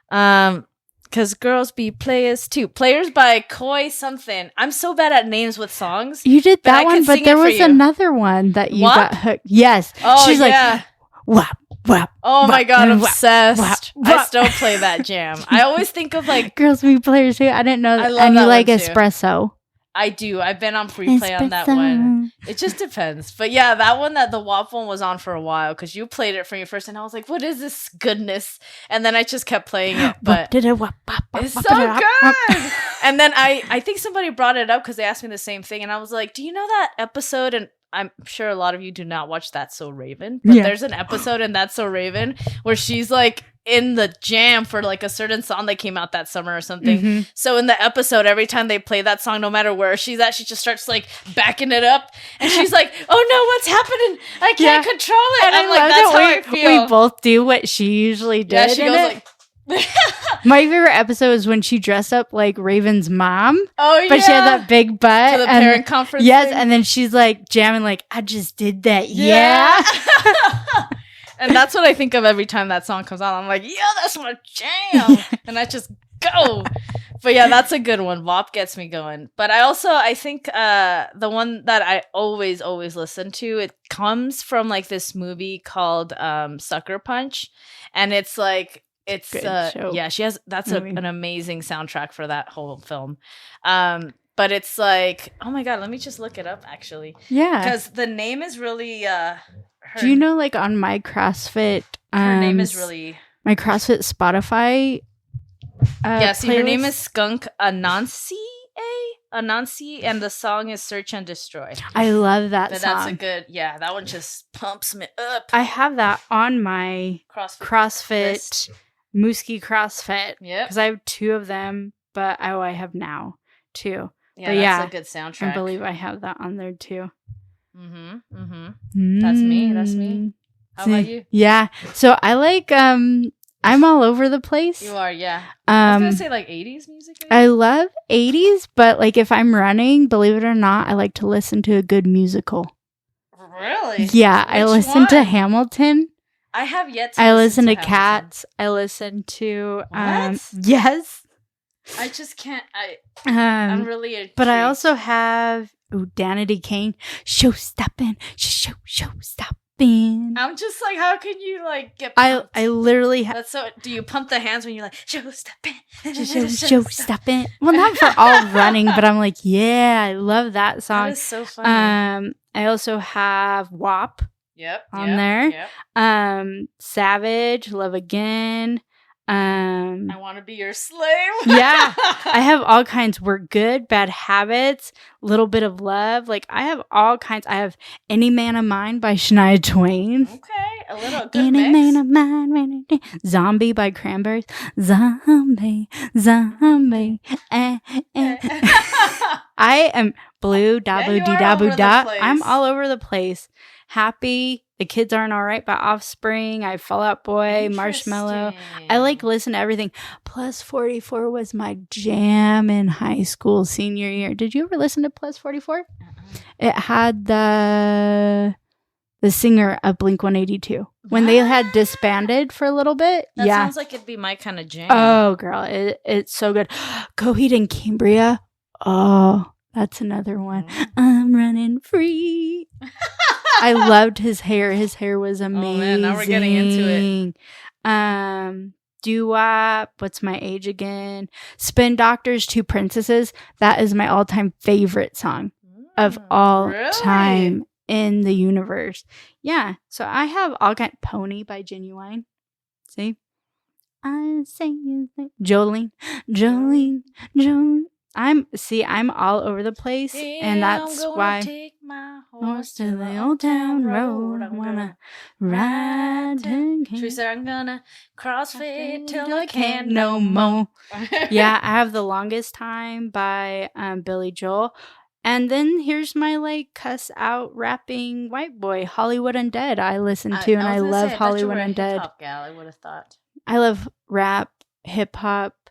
Because girls be players too. Players by Koi something. I'm so bad at names with songs. You did that one, but there was another one that you got hooked. Yes. Oh, she's yeah. like, whap, whap. Oh whap, my God, whap, obsessed. Whap, whap. I still play that jam. I always think of like girls be players too. I didn't know that. I love and you that like one too. Espresso. I do. I've been on free play on that one. It just depends. But yeah, that one, the WAP one was on for a while because you played it for me first and I was like, what is this goodness? And then I just kept playing it. But it's so good. And then I think somebody brought it up because they asked me the same thing. And I was like, do you know that episode? And I'm sure a lot of you do not watch That's So Raven. But there's an episode in That's So Raven where she's like in the jam for like a certain song that came out that summer or something. Mm-hmm. So in the episode, every time they play that song, no matter where she's at, she just starts like backing it up and she's like, oh no, what's happening? I can't control it. And I'm like, that's how I feel. We both do what she usually did. Yeah, she goes like my favorite episode is when she dressed up like Raven's mom. Oh yeah, but she had that big butt. To the parent conference. Yes, thing. And then she's like jamming, like I just did that. Yeah. And that's what I think of every time that song comes on. I'm like, yeah, that's my jam, and I just go. But yeah, that's a good one. WAP gets me going. But I think the one that I always listen to, it comes from like this movie called Sucker Punch, and it's like. She has an amazing soundtrack for that whole film. But it's like, oh my God, let me just look it up actually. Yeah. Because the name is really do you know like on my CrossFit her name is really my CrossFit Spotify her name is Skunk Anansi, and the song is Search and Destroy. I love that song. That's a good, that one just pumps me up. I have that on my CrossFit Mooski CrossFit. Yeah. Because I have 2 of them, but I have now 2. Yeah, that's a good soundtrack. I believe I have that on there too. That's me. How about you? Yeah. So I like I'm all over the place. You are, yeah. I was gonna say like 80s music. Maybe? I love 80s, but like if I'm running, believe it or not, I like to listen to a good musical. Really? Yeah, I listen to Hamilton. I have yet to. I listen to Cats. I listen to what? Yes. I just can't. I'm really intrigued. But I also have Danity Kane. Show stopping. I'm just like, how can you like get pumped? I literally That's so. Do you pump the hands when you're like show stopping? Show stopping. Well, not for all running, but I'm like, yeah, I love that song. That is so funny. I also have WAP. Yep. On there. Yep. Savage, Love Again. I want to be your slave. Yeah. I have all kinds. We're Good, Bad Habits, Little Bit of Love. Like, I have all kinds. I have Any Man of Mine by Shania Twain. Okay. A little good Any mix. Man of Mine. Zombie by Cranberries. Zombie. I am blue, daboo dee daboo da. I'm all over the place. Happy. The Kids Aren't Alright by Offspring. I have Fall Out Boy, Marshmallow. I like listen to everything. Plus 44 was my jam in high school senior year. Did you ever listen to Plus 44? It had the singer of Blink 182 when they had disbanded for a little bit. That sounds like it'd be my kind of jam. Oh, girl, it's so good. Coheed and Cambria. Oh, that's another one. I'm running free. I loved his hair. His hair was amazing. Oh man, now we're getting into it. Doo-wop. What's My Age Again? Spin Doctors, Two Princesses. That is my all-time favorite song of all time in the universe. Yeah. So I have all kind. Pony by Genuine. See? I say Jolene. I'm all over the place, and that's why take my horse to the old town road. I wanna ride to She said, I'm gonna crossfade till I can't no more. Yeah, I have The Longest Time by Billy Joel. And then here's my like cuss out rapping white boy, Hollywood Undead. I listen to and I love Hollywood Undead. Hip-hop gal, I would have thought. I love rap, hip hop,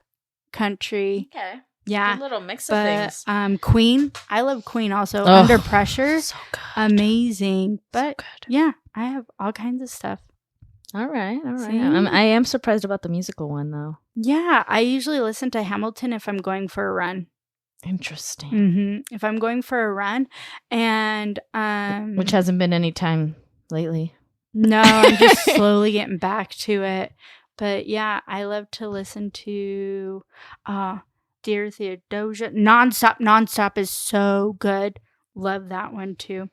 country. Okay. Yeah. Good little mix of things. Queen. I love Queen also. Under Pressure. So good. Amazing. But so good. Yeah, I have all kinds of stuff. All right. See? I am surprised about the musical one though. Yeah, I usually listen to Hamilton if I'm going for a run. Interesting. Mm-hmm. If I'm going for a run, and which hasn't been any time lately. No, I'm just slowly getting back to it. But yeah, I love to listen to Dear Theodosia. Nonstop is so good. Love that one too.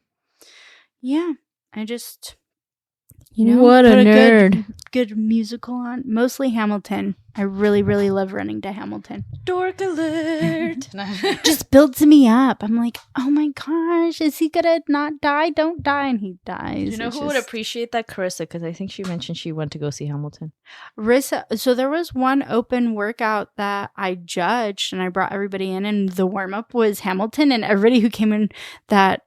Yeah, I just, what a nerd. Good musical on. Mostly Hamilton. I really, really love running to Hamilton. Dork alert. Just builds me up. I'm like, oh my gosh, is he gonna not die? Don't die. And he dies. You know who would appreciate that? Carissa, because I think she mentioned she went to go see Hamilton. Rissa. So there was one open workout that I judged and I brought everybody in, and the warm-up was Hamilton, and everybody who came in that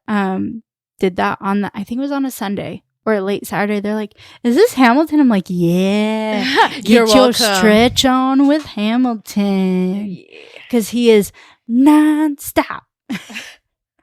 did that on I think it was on a Sunday or a late Saturday, they're like, is this Hamilton? I'm like, yeah. Get your stretch on with Hamilton. Because he is nonstop. Oh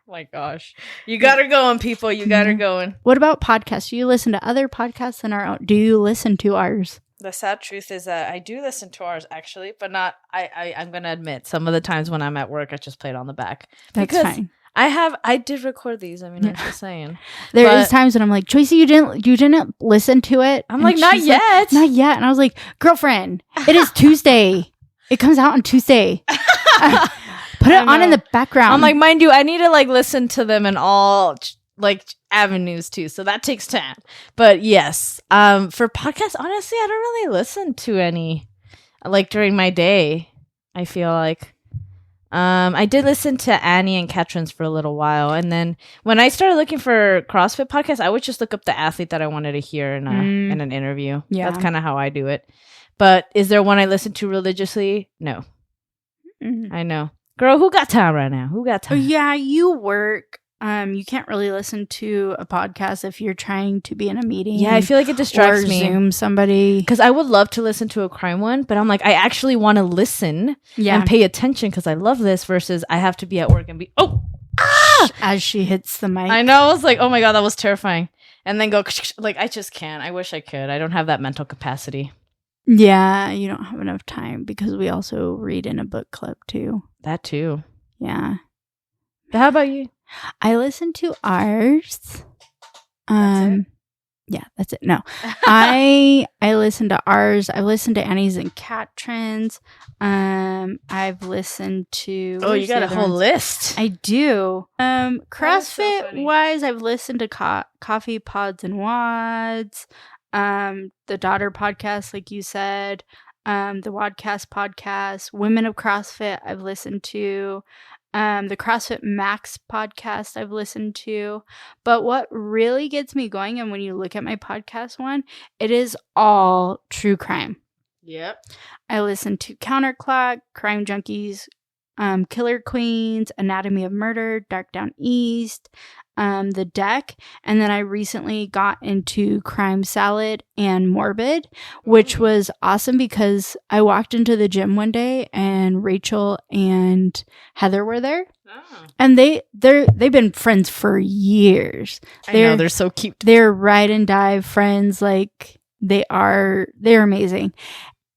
my gosh. You got her going, people. You got her going. What about podcasts? Do you listen to other podcasts than our own? Do you listen to ours? The sad truth is that I do listen to ours, actually, but not, I'm going to admit, some of the times when I'm at work, I just play it on the back. That's fine. I did record these. I mean, I'm just saying. There is times when I'm like, Tracy, you didn't listen to it. I'm like, not yet. Like, not yet. And I was like, girlfriend, it is Tuesday. It comes out on Tuesday. Put it on in the background. I'm like, mind you, I need to like listen to them in all like avenues too. So that takes time. But yes, for podcasts, honestly, I don't really listen to any like during my day. I feel like. I did listen to Annie and Katrin's for a little while, and then when I started looking for CrossFit podcasts, I would just look up the athlete that I wanted to hear in an interview. Yeah, that's kind of how I do it. But is there one I listen to religiously? No. Mm-hmm. I know, girl. Who got time right now? Who got time? Oh, yeah, you work. You can't really listen to a podcast if you're trying to be in a meeting. Yeah, I feel like it distracts me. Zoom somebody. Because I would love to listen to a crime one, but I'm like, I actually want to listen and pay attention because I love this versus I have to be at work and be, as she hits the mic. I know. I was like, oh my God, that was terrifying. And then go, like, I just can't. I wish I could. I don't have that mental capacity. Yeah, you don't have enough time because we also read in a book club too. That too. Yeah. But how about you? I listen to ours. That's it? Yeah, that's it. No. I listen to ours. I've listened to Annie's and Katrin's. I've listened to you got a whole list. I do. so CrossFit wise, I've listened to Coffee Pods and Wads. The Daughter podcast, like you said. The Wadcast podcast. Women of CrossFit, I've listened to. The CrossFit Max podcast I've listened to. But what really gets me going, and when you look at my podcast one, it is all true crime. Yep. I listen to Counterclock, Crime Junkies, Killer Queens, Anatomy of Murder, Dark Down East, The Deck, and then I recently got into Crime Salad and Morbid, which was awesome because I walked into the gym one day and Rachel and Heather were there. Oh. And they've been friends for years. I know, they're so cute. They're ride and dive friends. Like they're amazing.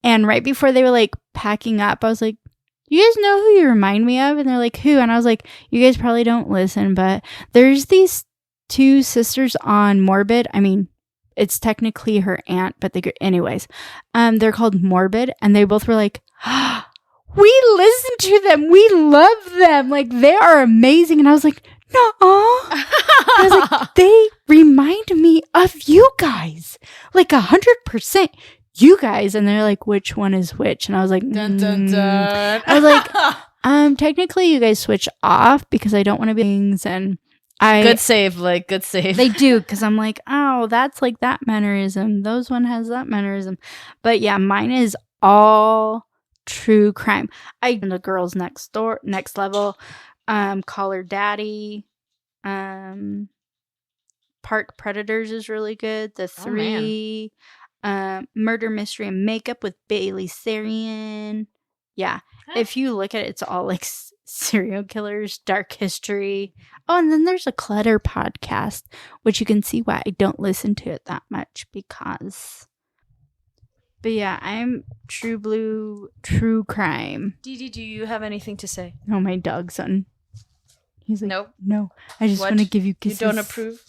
And right before they were like packing up, I was like, you guys know who you remind me of? And they're like, who? And I was like, you guys probably don't listen, but there's these two sisters on Morbid. I mean, it's technically her aunt, but anyways, they're called Morbid. And they both were like, we listen to them. We love them. Like, they are amazing. And I was like, no. I was like, they remind me of you guys. Like 100%. You guys. And they're like, which one is which? And I was like, dun, dun, dun. I was like, technically you guys switch off because I don't want to be things. And good save, like good save. They do, because I'm like, oh, that's like that mannerism. Those one has that mannerism. But yeah, mine is all true crime. The Girls Next Level, Call Her Daddy, Park Predators is really good. The Three. Murder, Mystery, and Makeup with Bailey Sarian. Yeah. If you look at it, it's all like serial killers, dark history. Oh, and then there's a Clutter podcast, which you can see why I don't listen to it that much because. But yeah, I'm true blue, true crime. Dee, do you have anything to say? Oh, my dog's son. He's like, nope. No. I just want to give you kisses. You don't approve?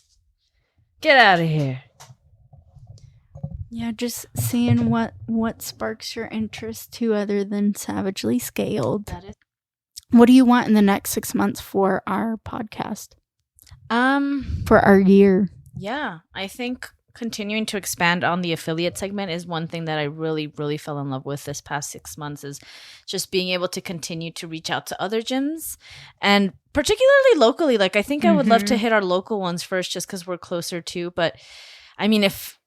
Get out of here. Yeah, just seeing what sparks your interest too, other than Savagely Scaled. What do you want in the next 6 months for our podcast? For our year? Yeah, I think continuing to expand on the affiliate segment is one thing that I really, really fell in love with this past 6 months, is just being able to continue to reach out to other gyms, and particularly locally. Like, I think I would love to hit our local ones first just because we're closer to. But I mean, if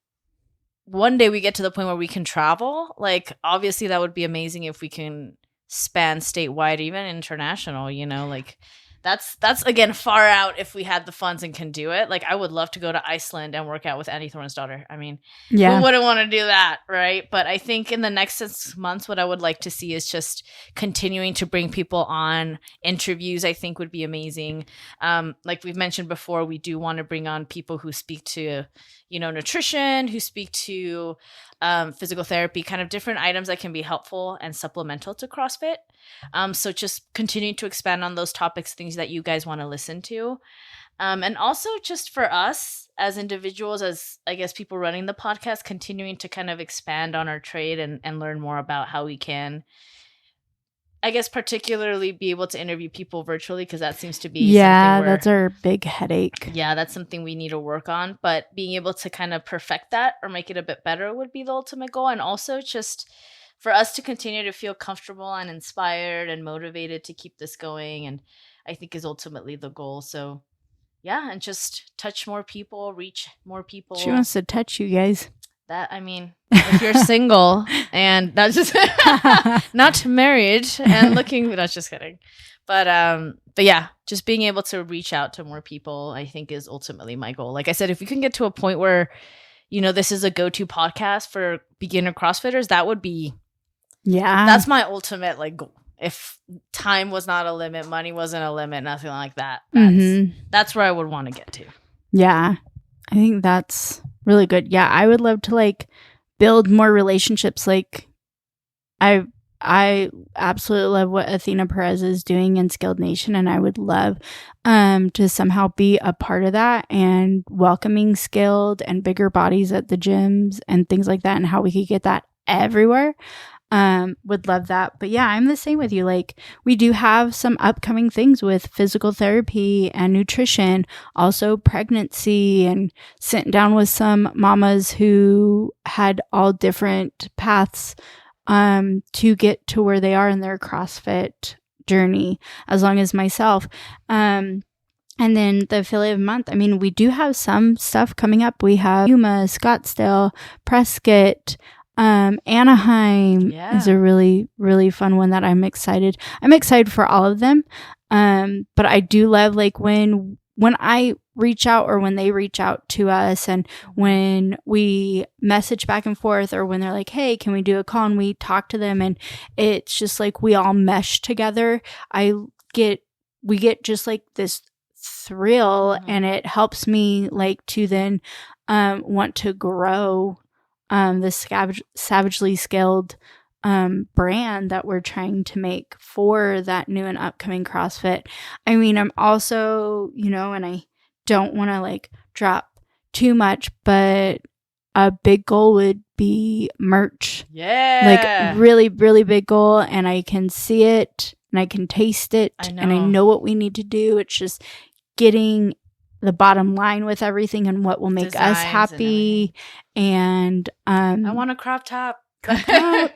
one day we get to the point where we can travel, like, obviously that would be amazing if we can span statewide, even international, you know, like that's again far out if we had the funds and can do it. Like, I would love to go to Iceland and work out with Annie Thorne's daughter. I mean, who wouldn't want to do that, right? But I think in the next 6 months, what I would like to see is just continuing to bring people on. Interviews, I think, would be amazing. Like we've mentioned before, we do want to bring on people who speak to, you know, nutrition, who speak to physical therapy, kind of different items that can be helpful and supplemental to CrossFit. So just continuing to expand on those topics, things that you guys want to listen to. And also just for us as individuals, as I guess people running the podcast, continuing to kind of expand on our trade and learn more about how we can, I guess, particularly be able to interview people virtually, because that seems to be that's our big headache. Yeah, that's something we need to work on. But being able to kind of perfect that or make it a bit better would be the ultimate goal. And also just for us to continue to feel comfortable and inspired and motivated to keep this going, and I think is ultimately the goal. So yeah, and just touch more people, reach more people. She wants to touch you guys. That, I mean, if you're single and that's just not married and looking, that's just kidding. But yeah, just being able to reach out to more people, I think, is ultimately my goal. Like I said, if we can get to a point where, you know, this is a go-to podcast for beginner CrossFitters, that would be, that's my ultimate like goal. If time was not a limit, money wasn't a limit, nothing like that. That's where I would want to get to. Yeah, I think that's really good. Yeah, I would love to like build more relationships. Like I absolutely love what Athena Perez is doing in Skilled Nation, and I would love to somehow be a part of that and welcoming skilled and bigger bodies at the gyms and things like that, and how we could get that everywhere. Would love that. But yeah, I'm the same with you. Like, we do have some upcoming things with physical therapy and nutrition, also pregnancy, and sitting down with some mamas who had all different paths to get to where they are in their CrossFit journey, as long as myself. And then the affiliate of the month, I mean, we do have some stuff coming up. We have Yuma, Scottsdale, Prescott, Anaheim is a really, really fun one that I'm excited for all of them. But I do love, like, when I reach out, or when they reach out to us, and when we message back and forth, or when they're like, hey, can we do a call, and we talk to them, and it's just like we all mesh together. We get just like this thrill, and it helps me like to then want to grow this Savagely Skilled brand that we're trying to make for that new and upcoming CrossFit. I mean, I'm also, and I don't want to like drop too much, but a big goal would be merch. Yeah. Like, really, really big goal. And I can see it, and I can taste it, and I know what we need to do. It's just getting the bottom line with everything and what will make us happy. And I want a crop top. I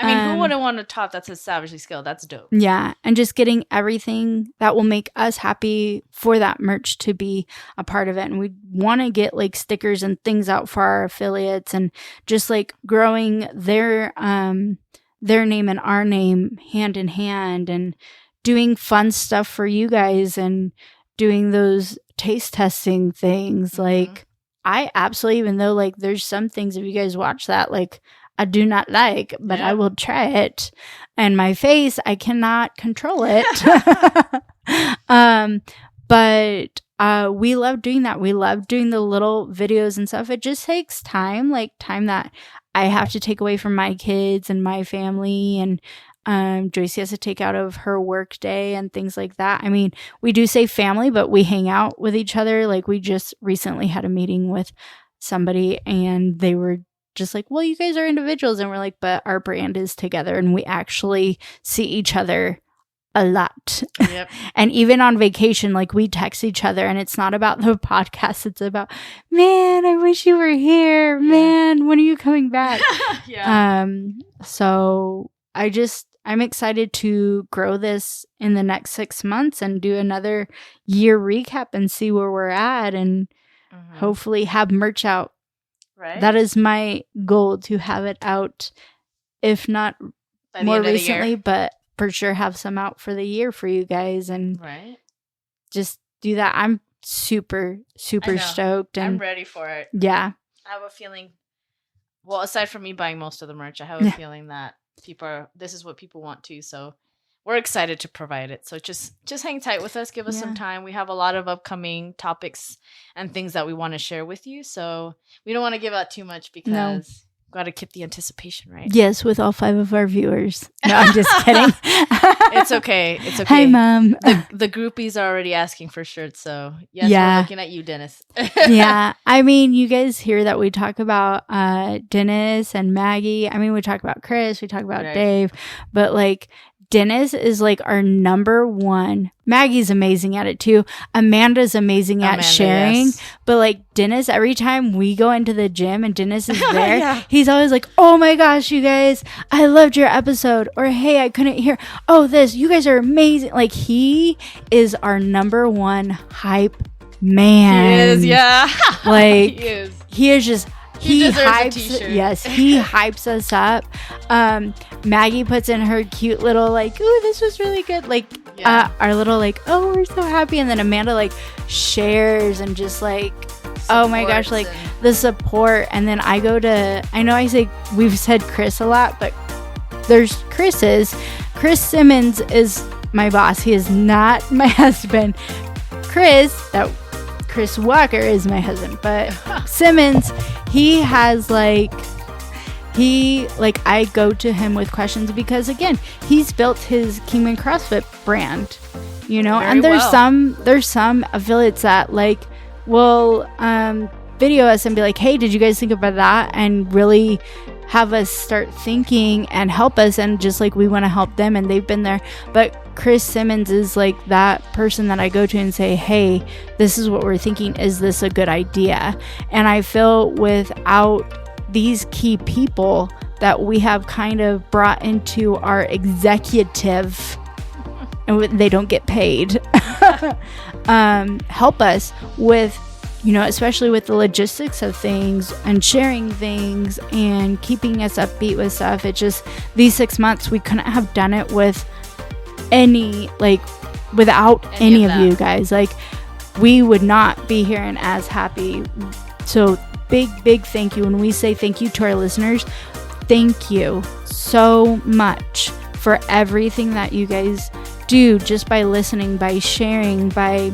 mean, who wouldn't want a top that says Savagely Skilled? That's dope. Yeah. And just getting everything that will make us happy for that merch to be a part of it. And we want to get like stickers and things out for our affiliates, and just like growing their name and our name hand in hand, and doing fun stuff for you guys, and doing those taste testing things. Like, I absolutely, even though like there's some things, if you guys watch that, like, I do not like, but I will try it. And my face, I cannot control it. But we love doing that. We love doing the little videos and stuff. It just takes time, like time that I have to take away from my kids and my family, and Joyce has to take out of her work day and things like that. I mean, we do say family, but we hang out with each other. Like, we just recently had a meeting with somebody, and they were just like, well, you guys are individuals. And we're like, but our brand is together, and we actually see each other a lot. Yep. And even on vacation, like, we text each other, and it's not about the podcast. It's about, man, I wish you were here. Man, when are you coming back? So I'm excited to grow this in the next 6 months and do another year recap and see where we're at, and hopefully have merch out. Right. That is my goal, to have it out, if not more recently, but for sure have some out for the year for you guys, and just do that. I'm super, super stoked. And I'm ready for it. Yeah. I have a feeling, well, aside from me buying most of the merch, I have a feeling that this is what people want too. So we're excited to provide it. So just hang tight with us. Give us some time. We have a lot of upcoming topics and things that we want to share with you. So we don't want to give out too much, because we've got to keep the anticipation, right? Yes, with all 5 of our viewers. No, I'm just kidding. It's okay. It's okay. Hi, Mom. The groupies are already asking for shirts. So yes, we're looking at you, Dennis. Yeah. I mean, you guys hear that we talk about Dennis and Maggie. I mean, we talk about Chris. We talk about Dave. But like, Dennis is like our number one. Maggie's amazing at it too. Amanda's amazing at sharing. Yes. But like, Dennis, every time we go into the gym and Dennis is there, he's always like, oh my gosh, you guys, I loved your episode. Or, hey, I couldn't hear. Oh, you guys are amazing. Like, he is our number one hype man. He is, yeah. Like, he is just... He hypes, yes, he hypes us up. Maggie puts in her cute little like, ooh, this was really good. Like our little like, oh, we're so happy. And then Amanda like shares and just like, oh my gosh, like the support. And then I know I say we've said Chris a lot, but there's Chris's. Chris Simmons is my boss. He is not my husband. Chris Walker is my husband, but Simmons, he has like I go to him with questions because, again, he's built his Kingman CrossFit brand, you know. Very and well. there's some affiliates that will video us and be like, hey, did you guys think about that? And really have us start thinking and help us, and just we want to help them, and they've been there. But Chris Simmons is that person that I go to and say, hey, this is what we're thinking, is this a good idea? And I feel without these key people that we have kind of brought into our executive, and they don't get paid, help us with, especially with the logistics of things and sharing things and keeping us upbeat with stuff. It just, these 6 months, we couldn't have done it with without any of you guys. We would not be here and as happy. So big thank you. When we say thank you to our listeners, thank you so much for everything that you guys do, just by listening, by sharing, by,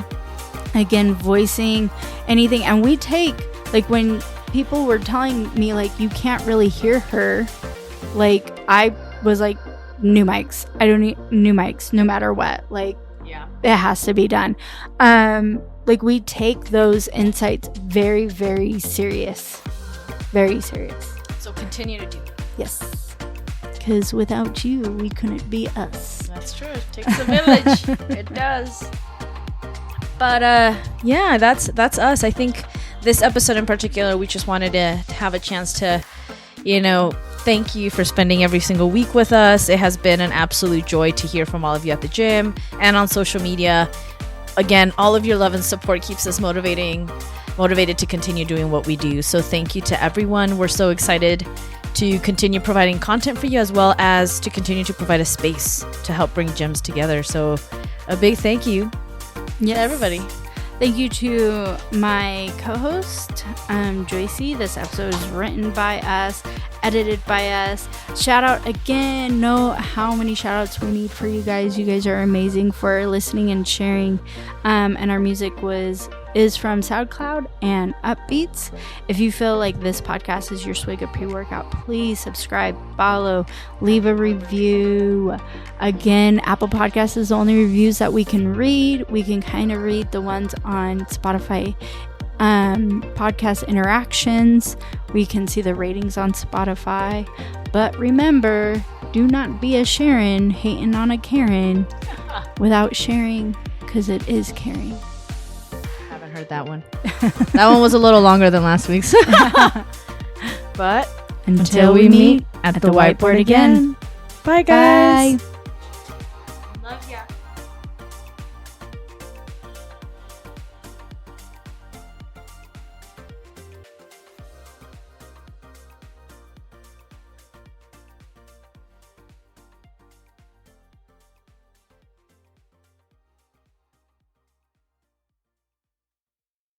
again, voicing anything. And we take, when people were telling me you can't really hear her, I was new mics. I don't need new mics no matter what. Yeah, it has to be done. We take those insights very, very serious. Very serious. So continue to do that. Yes. Because without you, we couldn't be us. That's true. It takes a village. It does. But yeah, that's us. I think this episode in particular, we just wanted to have a chance to, thank you for spending every single week with us. It has been an absolute joy to hear from all of you at the gym and on social media. Again, all of your love and support keeps us motivated to continue doing what we do. So thank you to everyone. We're so excited to continue providing content for you, as well as to continue to provide a space to help bring gyms together. So a big thank you to everybody. Thank you to my co-host, Joycey. This episode is written by us, edited by us. Shout out again. Know how many shout outs we need for you guys. You guys are amazing for listening and sharing. And our music is from SoundCloud and Uppbeatz. If you feel like this podcast is your swig of pre-workout, please subscribe, follow, leave a review. Again, Apple Podcasts is the only reviews that we can read. We can kind of read the ones on Spotify podcast interactions. We can see the ratings on Spotify. But remember, do not be a Sharon hating on a Karen without sharing, because it is caring. Heard that one. That one was a little longer than last week's. But until we meet at the whiteboard again. Bye, guys. Bye.